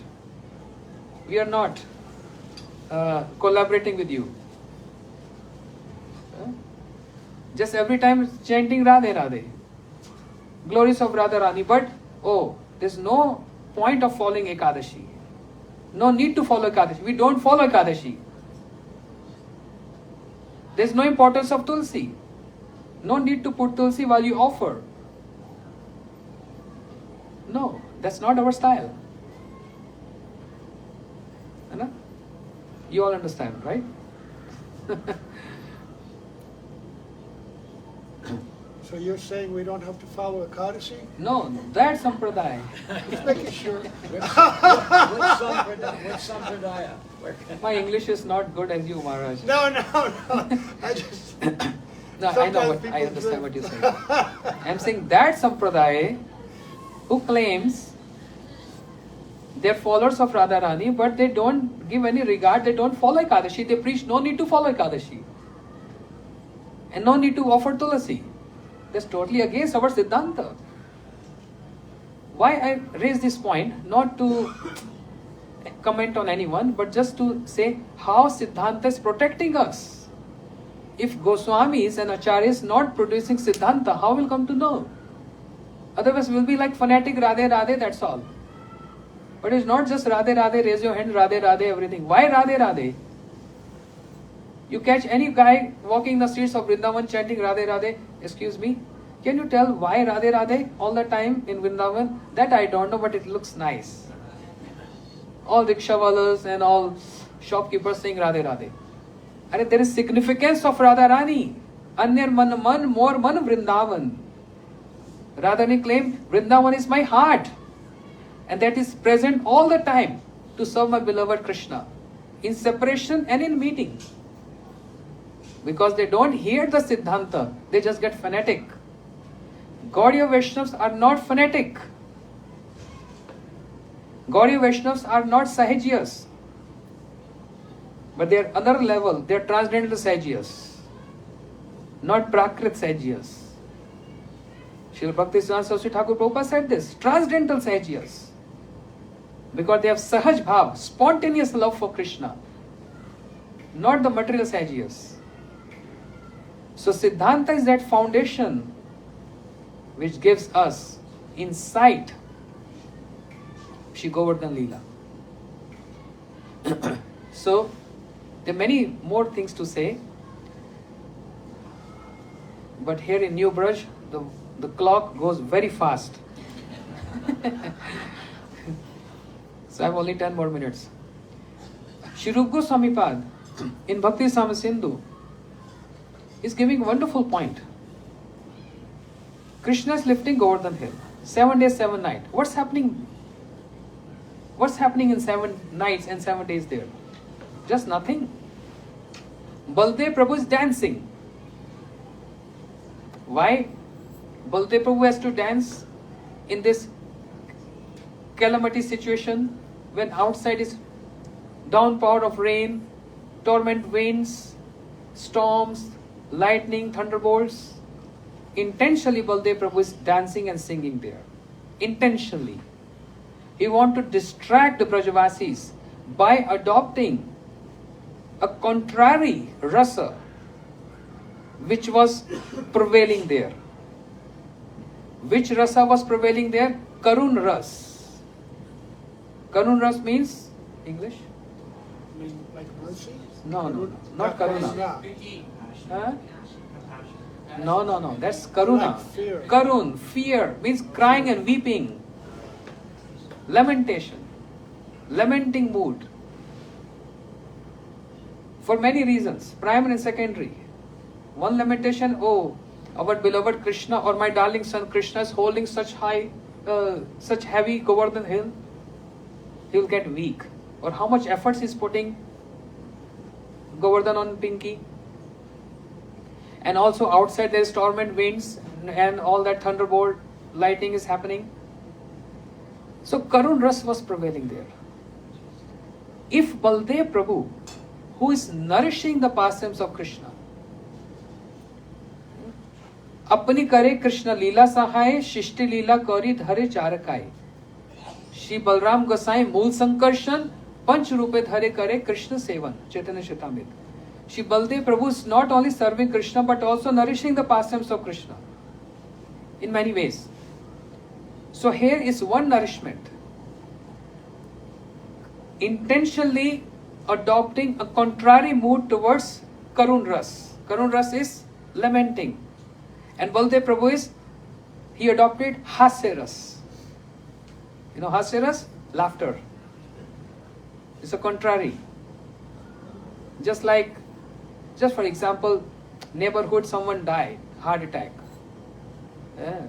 collaborating with you. Just every time chanting Radhe Radhe, glories of Radharani, but there's no point of following Ekadashi. No need to follow Ekadashi. We don't follow Ekadashi. There's no importance of Tulsi. No need to put Tulsi while you offer. No, that's not our style. You all understand, right? So you're saying we don't have to follow Ekadashi? No, that's Sampradaya. Just making sure. Which sampradaya? My English is not good as you, Maharaj. No. I just. No, I know what, I understand what you're saying. I'm saying that Sampradaya who claims they're followers of Radharani, but they don't give any regard, they don't follow Ekadashi, they preach no need to follow Ekadashi. And no need to offer Tulasi. That's totally against our Siddhanta. Why I raise this point? Not to comment on anyone, but just to say how Siddhanta is protecting us. If Goswamis and Acharyas not producing Siddhanta, how will come to know? Otherwise we'll be like fanatic Radhe Radhe, that's all. But it's not just Radhe Radhe, raise your hand, Radhe Radhe, everything. Why Radhe Radhe? You catch any guy walking the streets of Vrindavan chanting Radhe Radhe, excuse me, can you tell why Radhe Radhe all the time in Vrindavan? That I don't know, but it looks nice. All rickshawalas and all shopkeepers saying Radhe Radhe. And there is significance of Radharani. Anyar man man, more man Vrindavan. Radharani claimed, Vrindavan is my heart. and that is present all the time to serve my beloved Krishna, in separation and in meeting. Because they don't hear the Siddhanta, they just get fanatic. Gaudiya Vaishnavas are not fanatic. Gaudiya Vaishnavas are not Sahajiyas. But they are other level, they are transcendental Sahajiyas, not Prakrit Sahajiyas. Srila Bhaktisiddhanta Saraswati Thakur Prabhupada said this, transcendental Sahajiyas. Because they have Sahaj Bhav, spontaneous love for Krishna, not the material Sahajiyas. So Siddhanta is that foundation which gives us insight. Shri Govardhan Leela. So, there are many more things to say. But here in New Braj, the clock goes very fast. So I have only 10 more minutes. Shri Rupa Goswami Pad in Bhakti Sama Sindhu is giving a wonderful point. Krishna is lifting Govardhan Hill. 7 days, 7 nights. What's happening? What's happening in 7 nights and 7 days there? Just nothing. Baldev Prabhu is dancing. Why? Baldev Prabhu has to dance in this calamity situation when outside is downpour of rain, torrent winds, storms, lightning, thunderbolts. Intentionally Baldev Prabhu is dancing and singing there. Intentionally. He wants to distract the Brajavasis by adopting a contrary rasa which was prevailing there. Which rasa was prevailing there? Karun ras. Karun ras means English? I mean, like mercy? No, not karuna. Karuna. Huh? No. That's karuna. Like fear. Karun, fear, means crying and weeping. Lamentation. Lamenting mood. For many reasons, primary and secondary. One lamentation, oh, our beloved Krishna or my darling son Krishna is holding such heavy Govardhan Hill. He will get weak. Or how much efforts he is putting Govardhan on Pinky. And also outside there is torrent winds and all that thunderbolt lightning is happening. So Karun Ras was prevailing there. If Baldev Prabhu, who is nourishing the pastimes of Krishna, अपनी करे कृष्ण लीला सहाय शिष्टि लीला कौरी धरे चारकाय श्री बलराम गोसाई मूल संकर्षण पंच रूपे धरे करे Krishna seven Chaitanya Charitamrita. Shri Baldev Prabhu is not only serving Krishna but also nourishing the pastimes of Krishna in many ways. So here is one nourishment. Intentionally adopting a contrary mood towards Karun Ras. Karun Ras is lamenting. And Baldev Prabhu he adopted Hasya Ras. You know Hasya Ras? Laughter. It's a contrary. Just for example, neighborhood, someone died, heart attack. Yeah.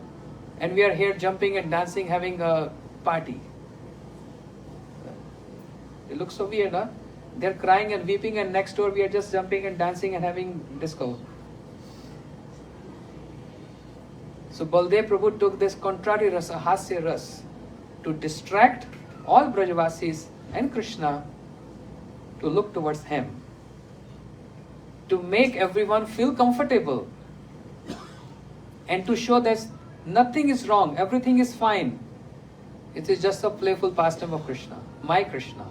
And we are here jumping and dancing, having a party. It looks so weird, huh? They're crying and weeping, and next door we are just jumping and dancing and having disco. So Baldev Prabhu took this contrary rasa, Hasya Ras, to distract all Brajavasis and Krishna to look towards him, to make everyone feel comfortable and to show that nothing is wrong, everything is fine. It is just a playful pastime of Krishna, my Krishna.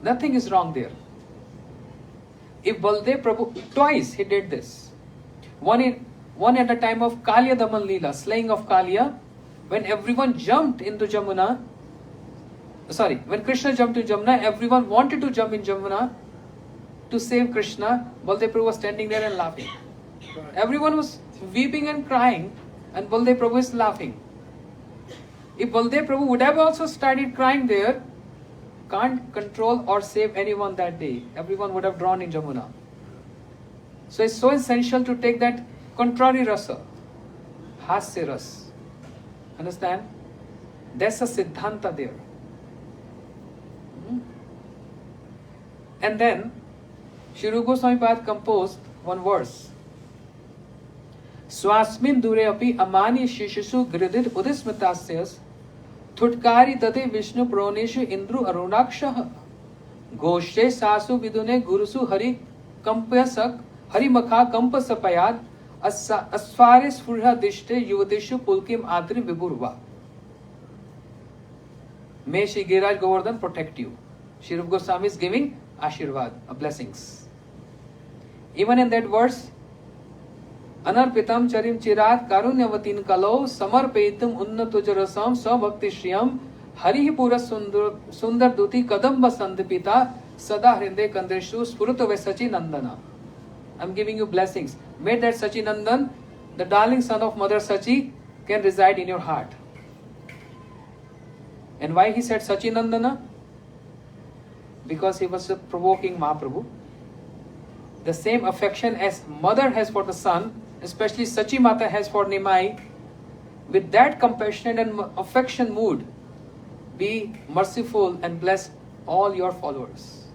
Nothing is wrong there. If Baldev Prabhu, twice he did this. One at the time of Kalya Daman Leela, slaying of Kalya, when everyone jumped into Jamuna, when Krishna jumped to Jamuna, everyone wanted to jump in Jamuna to save Krishna. Baldev Prabhu was standing there and laughing. Everyone was weeping and crying, and Baldev Prabhu is laughing. If Baldev Prabhu would have also started crying there, can't control or save anyone that day. Everyone would have drawn in Jamuna. So it's so essential to take that contrary rasa, Hasya Ras. Understand? That's a Siddhanta there. And then Shri Rupa Goswami Pad composed one verse. Swasmin dure api amani shishisu gridit udismitasyas thutkari tate Vishnu proneshu indru arunaksha goshe sasu vidune gurusu hari kampyasak hari makha kampasapayad asfare sfurha dishte yuvatishu pulkim adri viburva. May Shri Giriraj Govardhan protect you. Shri Rupa Goswami is giving Ashirvad, blessings. Even in that verse, Anarpitam charim chirat karunyavatin kalo samarpetum unnatujarasam sabhakti shriyam harihi pura sundar duti kadamba sandipita sada hrinde kandreshu spurata vesachi nandana. I'm giving you blessings. May that Sachi Nandan, the darling son of Mother Sachi, can reside in your heart. And why he said Sachi Nandana? Because he was provoking Mahaprabhu. The same affection as mother has for the son, especially Sachi Mata has for Nimai, with that compassionate and affection mood, be merciful and bless all your followers.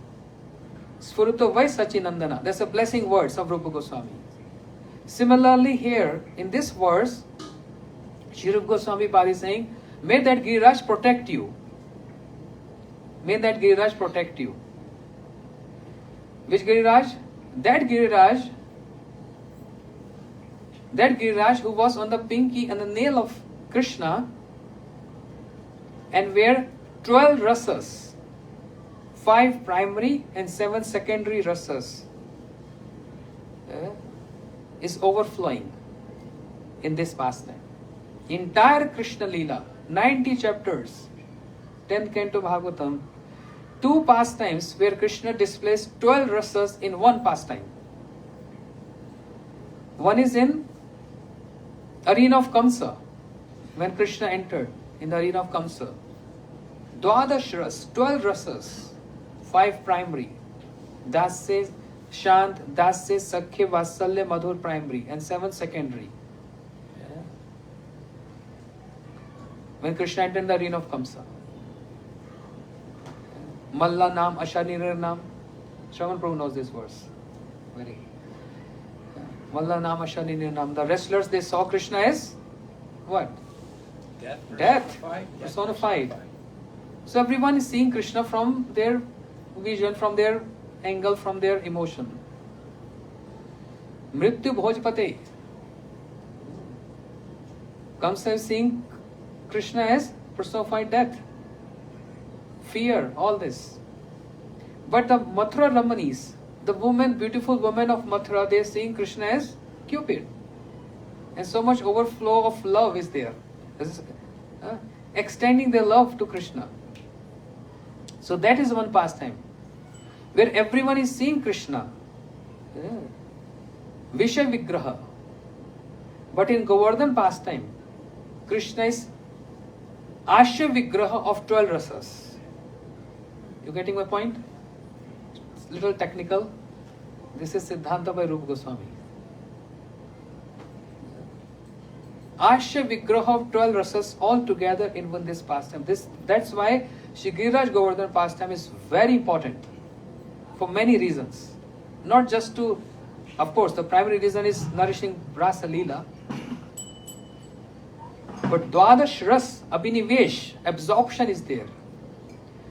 Sfuruto Vai Sachi Nandana. That's a blessing words of Rupa Goswami. Similarly here, in this verse, Shri Rupa Goswami Pad is saying, may that Giriraj protect you. May that Giriraj protect you. Which Giriraj? That Giriraj who was on the pinky and the nail of Krishna and where 12 rasas, 5 primary and 7 secondary rasas is overflowing in this pastime. Entire Krishna Leela, 90 chapters, 10th canto Bhagavatam, 2 pastimes where Krishna displays 12 rasas in one pastime. One is in arena of Kamsa, when Krishna entered in the arena of Kamsa. Dwadash ras, 12 rasas, 5 primary. Dasya, Shant, Dasya, Sakhya, Vasalya, Madhur primary, and 7 secondary. When Krishna entered in the arena of Kamsa. Malla Nam, Ashanir Nam. Shravan Prabhu knows this verse. Very. Malla Nam, Ashanir Nam. The wrestlers, they saw Krishna as what? Death. Personified. So everyone is seeing Krishna from their vision, from their angle, from their emotion. Mrityu Bhojpate. Kamsa is seeing Krishna as personified death. Fear, all this. But the Mathura Ramanis, the women, beautiful women of Mathura, they are seeing Krishna as Cupid. And so much overflow of love is there. Extending their love to Krishna. So that is one pastime. Where everyone is seeing Krishna. Vishay Vigraha. But in Govardhan pastime, Krishna is Ashya Vigraha of 12 rasas. You getting my point? It's a little technical. This is Siddhanta by Rupa Goswami. Ashya Vigraha of 12 rasas all together in one this pastime. That's why Shri Giriraj Govardhan pastime is very important for many reasons. Not just to, of course, the primary reason is nourishing Rasa Leela. But Dwadash Ras, Abhinivesh, absorption is there.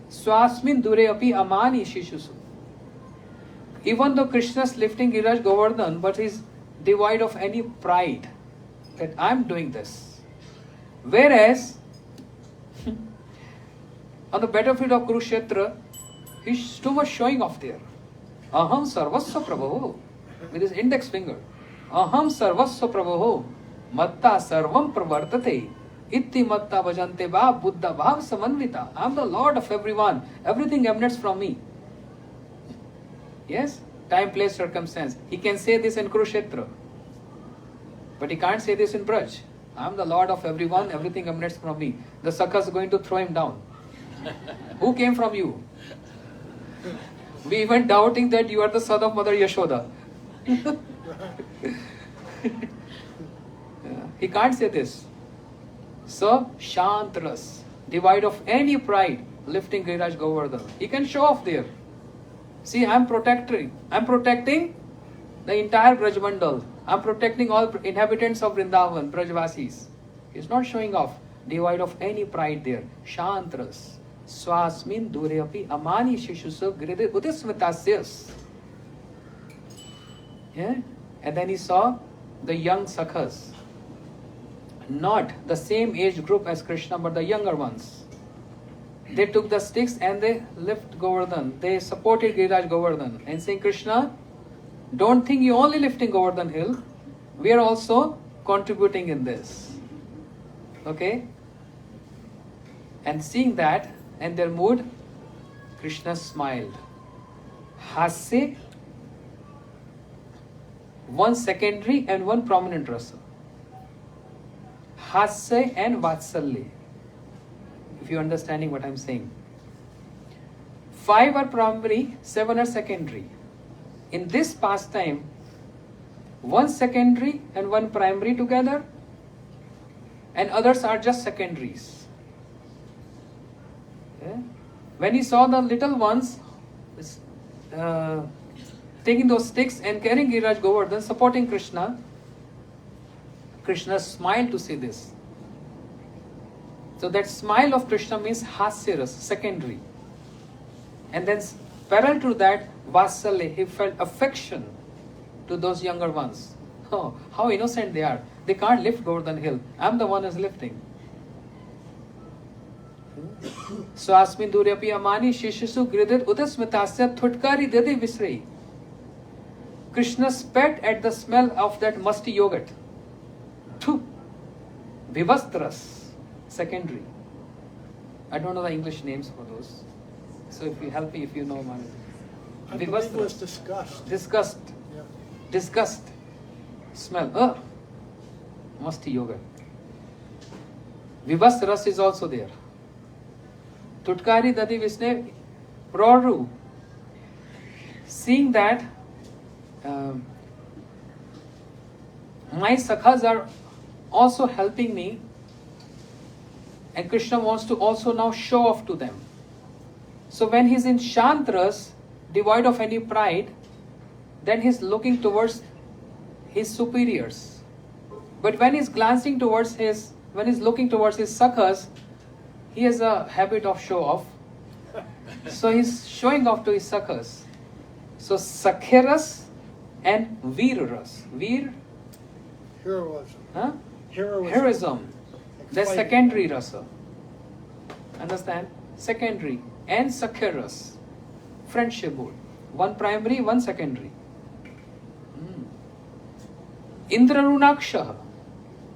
Swasmin dure api amani shishusu. Even though Krishna is lifting Giriraj Govardhan, but he is devoid of any pride that I am doing this. Whereas, on the battlefield of Kurukshetra, he is too much showing off there. Aham sarvasva prabho, with his index finger. Aham sarvasva prabho, matta sarvam pravartate. Itti matta bhajante va buddha bhav samanvita. I am the Lord of everyone. Everything emanates from me. Yes? Time, place, circumstance. He can say this in Kurukshetra. But he can't say this in Braj. I am the Lord of everyone. Everything emanates from me. The Sakhas are going to throw him down. Who came from you? We even doubting that you are the son of Mother Yashoda. He can't say this. So, Shantras, devoid of any pride, lifting Giriraj Govardhan. He can show off there. See, I'm protecting the entire Brajmandal. I'm protecting all inhabitants of Vrindavan, Brajvasis. He's not showing off, devoid of any pride there. Shantras, swasmin dureapi amani shishusu gride udismitasyas. Yeah? And then he saw the young sakhas. Not the same age group as Krishna, but the younger ones. They took the sticks and they lifted Govardhan. They supported Giriraj Govardhan and saying, Krishna, don't think you only lifting Govardhan hill. We are also contributing in this. Okay? And seeing that and their mood, Krishna smiled. Hasya, one secondary and one prominent rasa. Hasya and Vatsalya. If you're understanding what I'm saying. 5 are primary, 7 are secondary. In this pastime, 1 secondary and 1 primary together, and others are just secondaries. Okay? When he saw the little ones taking those sticks and carrying Giriraj Govardhan, supporting Krishna, Krishna smiled to see this. So that smile of Krishna means Hasyaras, secondary. And then parallel to that, Vatsalya, he felt affection to those younger ones. Oh, how innocent they are. They can't lift Govardhan hill. I'm the one who's lifting. Swasmin duryapi amani shishisu gridit udasmitasya thutkari dede visrei. Krishna spat at the smell of that musty yogurt. Thu. Vivastras. Secondary. I don't know the English names for those. So if you help me, if you know, I believe it was disgust. Disgust. Yeah. Disgust. Smell. Musty yogurt. Vivas ras is also there. Tutkari dadi visne proru. Seeing that my sakhas are also helping me, and Krishna wants to also now show off to them. So when he's in Shantras, devoid of any pride, then he's looking towards his superiors. But when he's looking towards his sakhas, he has a habit of show off. So he's showing off to his sakhas. So Sakhiras and Veeras. Veer? Heroism. Huh? Heroism. Heroism. That's secondary rasa. Understand? Secondary. And Sakhiras. Friendship mood. 1 primary, 1 secondary. Indra Runaksha.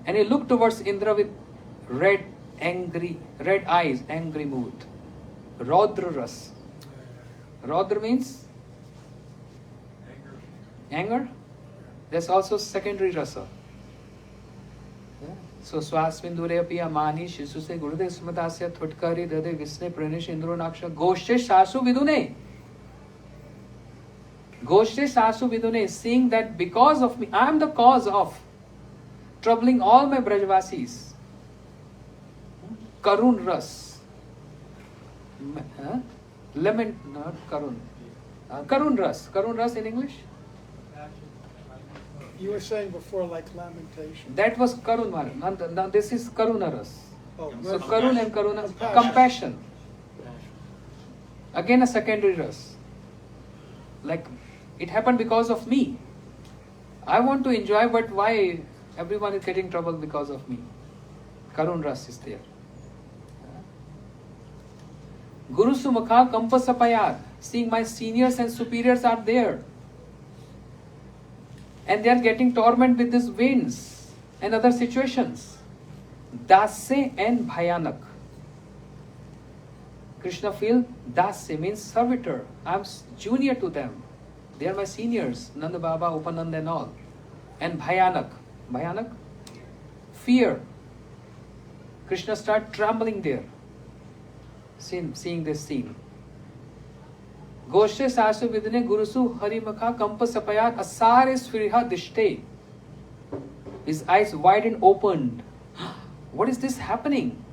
And he looked towards Indra with red eyes, angry mood. Raudra ras. Raudra means anger. That's also secondary rasa. So swasmindure api amani shisu se gurudev smatasya thutkari dade visne pranish indro naksha goshte sasu vidune. Goshte sasu vidune, seeing that because of me, I am the cause of troubling all my Brajvasis. Karun ras. Lament, not Karun. Karun ras. Karun ras in English? You were saying before, like lamentation. That was Karun. Now this is Karuna ras. Oh, So mercy. Karun and Karuna, compassion. Again a secondary ras. Like it happened because of me. I want to enjoy, but why everyone is getting trouble because of me? Karun ras is there. Guru Sumukha Kampasapayat, seeing my seniors and superiors are there. And they are getting torment with these winds and other situations. Dasya and Bhayanak. Krishna feel Dasya means servitor. I am junior to them. They are my seniors, Nanda Baba, Upanand and all. And Bhayanak. Bhayanak? Fear. Krishna start trembling there. Seeing this scene. Goshe sasu vidne gurusu harimukha kampasapayat asare sfiriha dishte. His eyes wide and opened. what is this happening?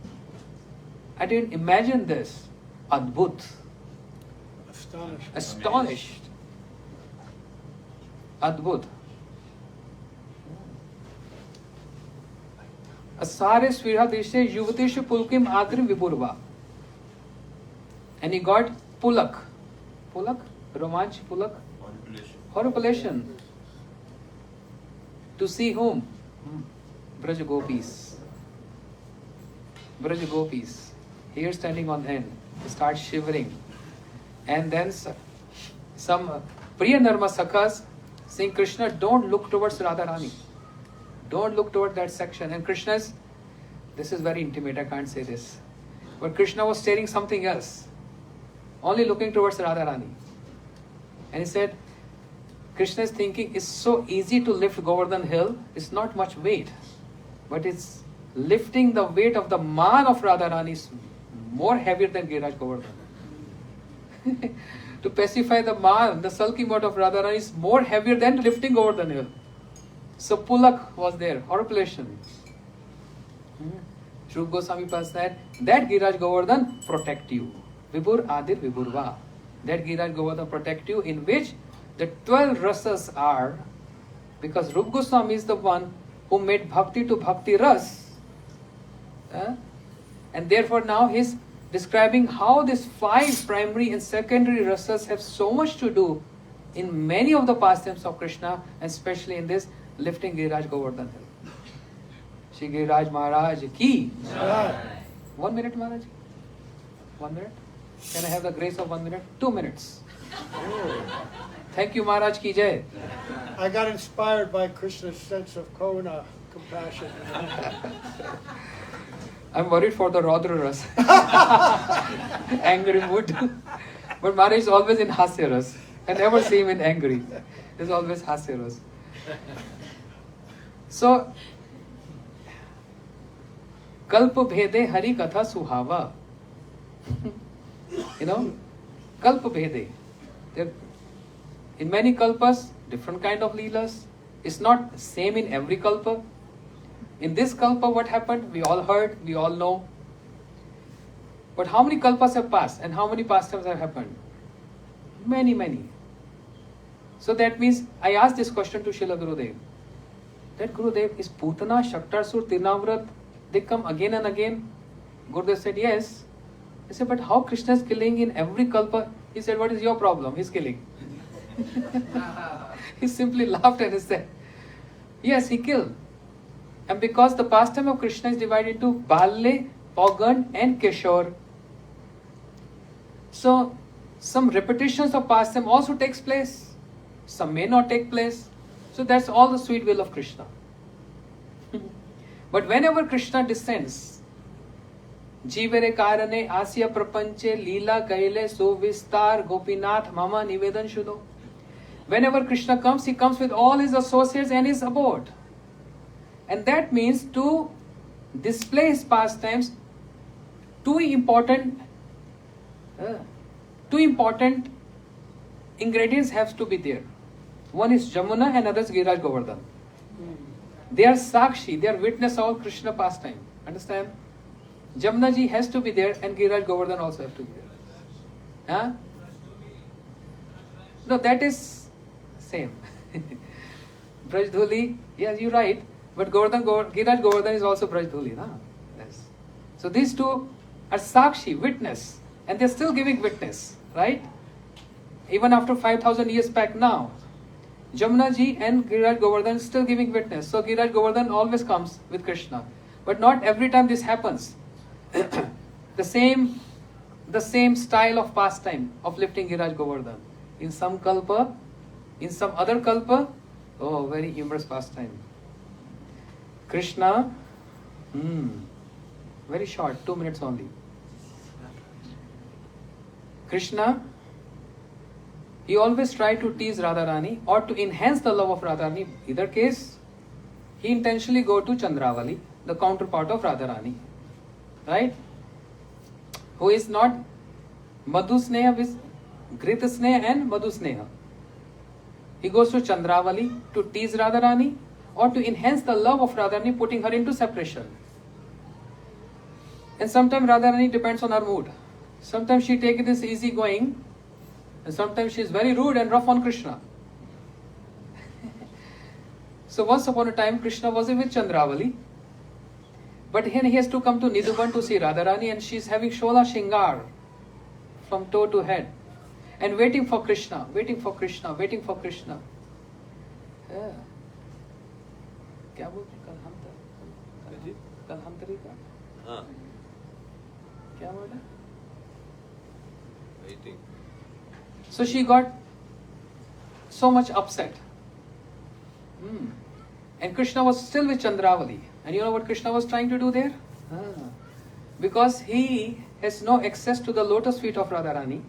I didn't imagine this. Adbhut. Astonished. Adbhut. Asare swira deshe yuvateshu pulkim adrim vipurva. And he got Pulak. Pulak? Romanch? Pulak? Horripilation. To see whom? Braj Gopis. Braj Gopis. Here standing on end. Start shivering. And then some Priya Narma Sakhas saying, Krishna, don't look towards Radharani. Don't look toward that section. And Krishna's, this is very intimate, I can't say this. But Krishna was staring something else. Only looking towards Radharani. And he said, Krishna is thinking, it's so easy to lift Govardhan hill. It's not much weight. But it's lifting the weight of the man of Radharani is more heavier than Giriraj Govardhan. To pacify the man, the sulky mode of Radharani is more heavier than lifting Govardhan hill. So Pulak was there, horripilation. Shrup Goswami Pad said, that Giriraj Govardhan protect you. Vibhur Adir Vibhurva. That Giriraj Govardhan protect you, in which the 12 rasas are, because Rup Goswami is the one who made bhakti to bhakti ras. And therefore now he is describing how these 5 primary and secondary rasas have so much to do in many of the pastimes of Krishna, and especially in this lifting Giriraj Govardhan hill. Shri Giriraj Maharaj ki. 1 minute, Maharaj. 1 minute. Can I have the grace of 1 minute? 2 minutes. Thank you, Maharaj ki jai. I got inspired by Krishna's sense of Karuna, compassion. I'm worried for the Raudra Ras. Angry mood. But Maharaj is always in Hasya Ras. I never see him in angry. He's always Hasya Ras. So, Kalpa Bhede Hari Katha Suhava. You know, Kalpa Bhede. In many kalpas, different kind of leelas. It's not same in every kalpa. In this kalpa, what happened? We all heard, we all know. But how many kalpas have passed and how many pastimes have happened? Many, many. So that means, I asked this question to Srila Gurudev. That Gurudev, is Putana, Shaktarsur, Tirnavrat, they come again and again? Gurudev said, yes. I said, but how Krishna is killing in every kalpa? He said, what is your problem? He's killing. He simply laughed and he said, yes, he killed. And because the pastime of Krishna is divided into Balya, Pagan and Kishore. So, some repetitions of pastime also takes place. Some may not take place. So that's all the sweet will of Krishna. But whenever Krishna descends, Jivere Karane Asya Prapanche Leela Kaile Suvistar Gopinath Mama Nivedan Shudo. Whenever Krishna comes, he comes with all his associates and his abode. And that means to display his pastimes, two important ingredients have to be there. One is Jamuna and other is Giriraj Govardhan. They are Sakshi, they are witness of Krishna pastime. Understand? Jamuna ji has to be there and Giriraj Govardhan also have to be there. Huh? No, that is same. Braj Dhuli, yes, you're right. But Giriraj Govardhan is also Braj Dhuli. Nah? Yes. So these two are Sakshi, witness. And they're still giving witness. Right? Even after 5,000 years back now. Jamuna ji and Giriraj Govardhan still giving witness. So Giriraj Govardhan always comes with Krishna. But not every time this happens. the same style of pastime of lifting Giriraj Govardhan. In some kalpa, in some other kalpa, oh, very humorous pastime. Krishna, very short, 2 minutes only. Krishna, he always tried to tease Radharani or to enhance the love of Radharani. Either case, he intentionally go to Chandravali, the counterpart of Radharani. Right? Who is not Madhu Sneha with Grita Sneha and Madhu Sneha. He goes to Chandravali to tease Radharani or to enhance the love of Radharani, putting her into separation. And sometimes Radharani depends on her mood. Sometimes she takes this easy going, and sometimes she is very rude and rough on Krishna. So once upon a time, Krishna was with Chandravali, but then he has to come to Nidhuban to see Radharani, and she is having Shola Shingar from toe to head, and waiting for Krishna, waiting for Krishna, waiting for Krishna. Yeah. क्या बोलते कल हम तरीका हाँ क्या word है? waiting. So she got so much upset. And Krishna was still with Chandravali. And you know what Krishna was trying to do there? Because he has no access to the lotus feet of Radharani,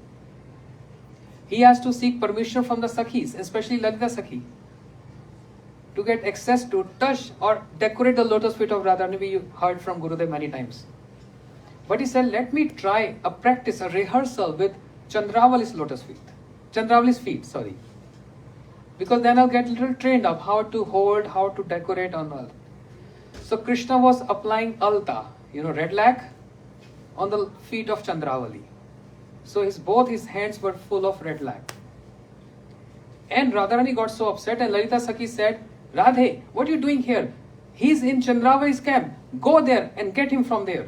he has to seek permission from the Sakhis, especially Lalita Sakhi, to get access to touch or decorate the lotus feet of Radharani. We heard from Gurudev many times. But he said, let me try a practice, a rehearsal with Chandravali's lotus feet. Chandravali's feet, sorry. Because then I'll get a little trained up how to hold, how to decorate on all. So Krishna was applying alta, red lac, on the feet of Chandravali. So both his hands were full of red lac. And Radharani got so upset, and Lalita Sakhi said, Radhe, what are you doing here? He's in Chandravali's camp. Go there and get him from there.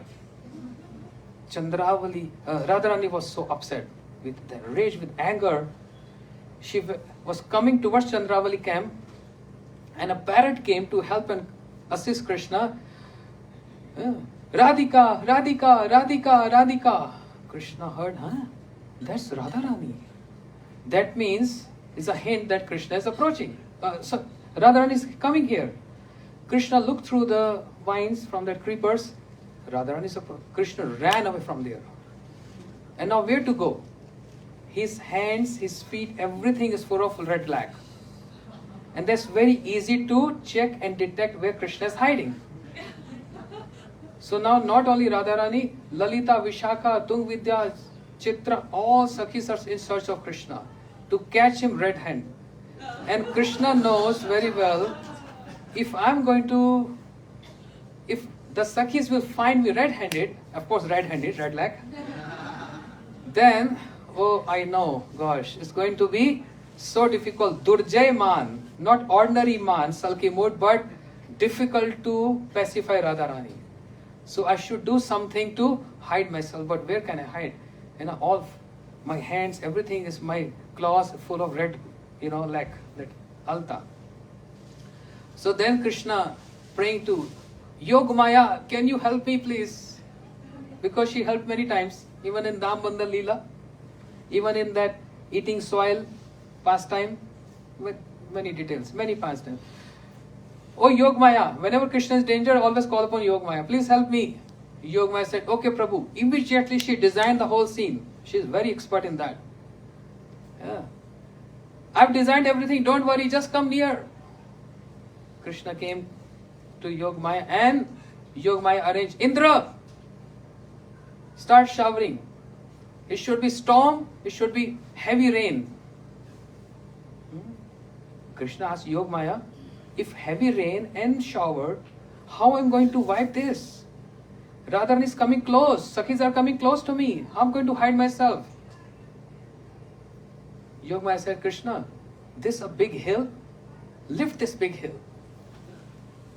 Radharani was so upset, with the rage, with anger. She was coming towards Chandravali camp, and a parrot came to help and assist Krishna. Radhika, Radhika, Radhika, Radhika. Krishna heard, that's Radharani. That means, it's a hint that Krishna is approaching. So Radharani is coming here. Krishna looked through the vines from the creepers. Radharani is approaching. Krishna ran away from there. And now where to go? His hands, his feet, everything is full of red lac. And that's very easy to check and detect where Krishna is hiding. So now not only Radharani, Lalita, Vishakha, Tungvidya, Chitra, all Sakhis are in search of Krishna to catch him red-handed. And Krishna knows very well, if the Sakhis will find me red-handed, of course red-handed, red lac, then, I know, gosh, it's going to be so difficult. Durjay man, not ordinary man, sulky mood, but difficult to pacify Radharani. So I should do something to hide myself, but where can I hide? All my hands, everything is my claws full of red, like that alta. So then Krishna praying to Yogamaya, can you help me please? Because she helped many times, even in Dambandha Leela, even in that eating soil pastime, with many details, many pastimes. Oh Yogamaya, whenever Krishna is in danger, always call upon Yogamaya. Please help me. Yogamaya said, okay Prabhu. Immediately she designed the whole scene. She is very expert in that. Yeah. I've designed everything, don't worry, just come near. Krishna came to Yogamaya and Yogamaya arranged, Indra, start showering. It should be storm, it should be heavy rain. Krishna asked Yogamaya, if heavy rain and shower, how am I going to wipe this? Radharani is coming close, Sakhis are coming close to me. How am I going to hide myself? Yogamaya said, Krishna, this a big hill? Lift this big hill.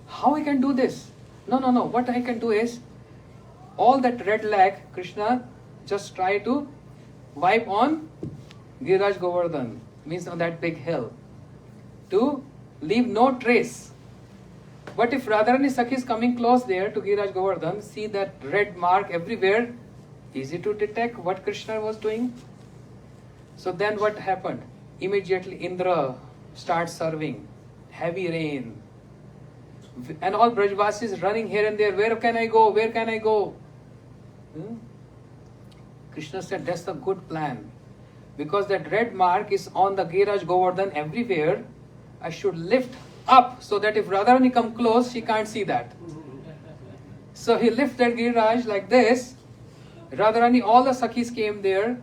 How I can do this? No. What I can do is, all that red lac, Krishna just try to wipe on Giriraj Govardhan, means on that big hill, to leave no trace. But if Radharani Sakhi is coming close there to Giriraj Govardhan, see that red mark everywhere, easy to detect what Krishna was doing. So then what happened? Immediately Indra starts serving. Heavy rain. And all Brajvasis running here and there. Where can I go? Where can I go? Krishna said, that's a good plan. Because that red mark is on the Giriraj Govardhan everywhere. I should lift up so that if Radharani come close, she can't see that. So he lifted Giriraj like this. Radharani, all the Sakhis came there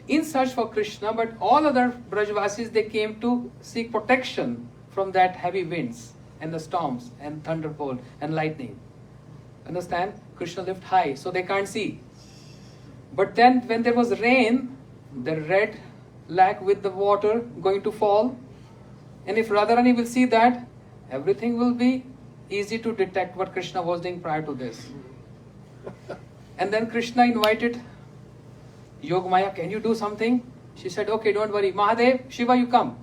in search for Krishna, but all other Brajvasis, they came to seek protection from that heavy winds and the storms and thunderbolt and lightning. Understand? Krishna lift high, so they can't see. But then when there was rain, the red lake with the water going to fall, and if Radharani will see that, everything will be easy to detect what Krishna was doing prior to this. And then Krishna invited Yogamaya, can you do something? She said, okay, don't worry. Mahadev, Shiva, you come.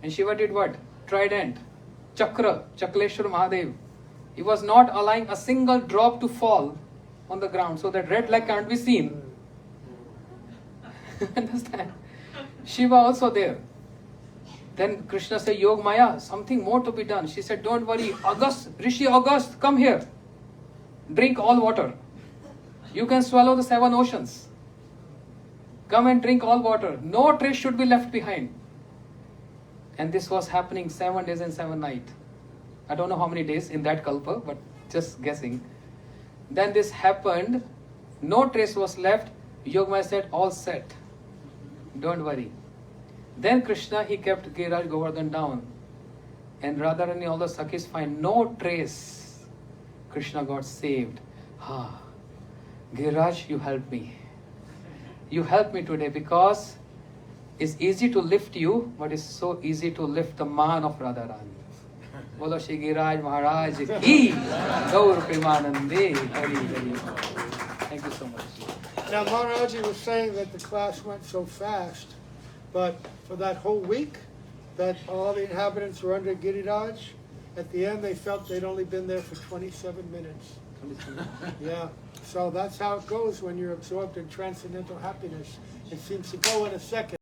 And Shiva did what? Trident, Chakra, Chakleshwar Mahadev. He was not allowing a single drop to fall on the ground so that red light can't be seen. Understand? Shiva also there. Then Krishna said, Yogamaya, something more to be done. She said, don't worry, August, Rishi August, come here. Drink all water. You can swallow the 7 oceans. Come and drink all water. No trace should be left behind. And this was happening 7 days and 7 nights. I don't know how many days in that kalpa, but just guessing. Then this happened. No trace was left. Yogamaya said, all set. Don't worry. Then Krishna, he kept Giriraj Govardhan down. And Radharani, all the Sakhis find no trace. Krishna got saved. Giriraj, you helped me. You helped me today because it's easy to lift you, but it's so easy to lift the man of Radharani. Bolo Shri Giriraj Maharaj ki Gaur Premanande. Hari Hari. Thank you so much. Now, Maharaji was saying that the class went so fast, but for that whole week that all the inhabitants were under Giriraj, at the end they felt they'd only been there for 27 minutes. Yeah, so that's how it goes when you're absorbed in transcendental happiness. It seems to go in a second.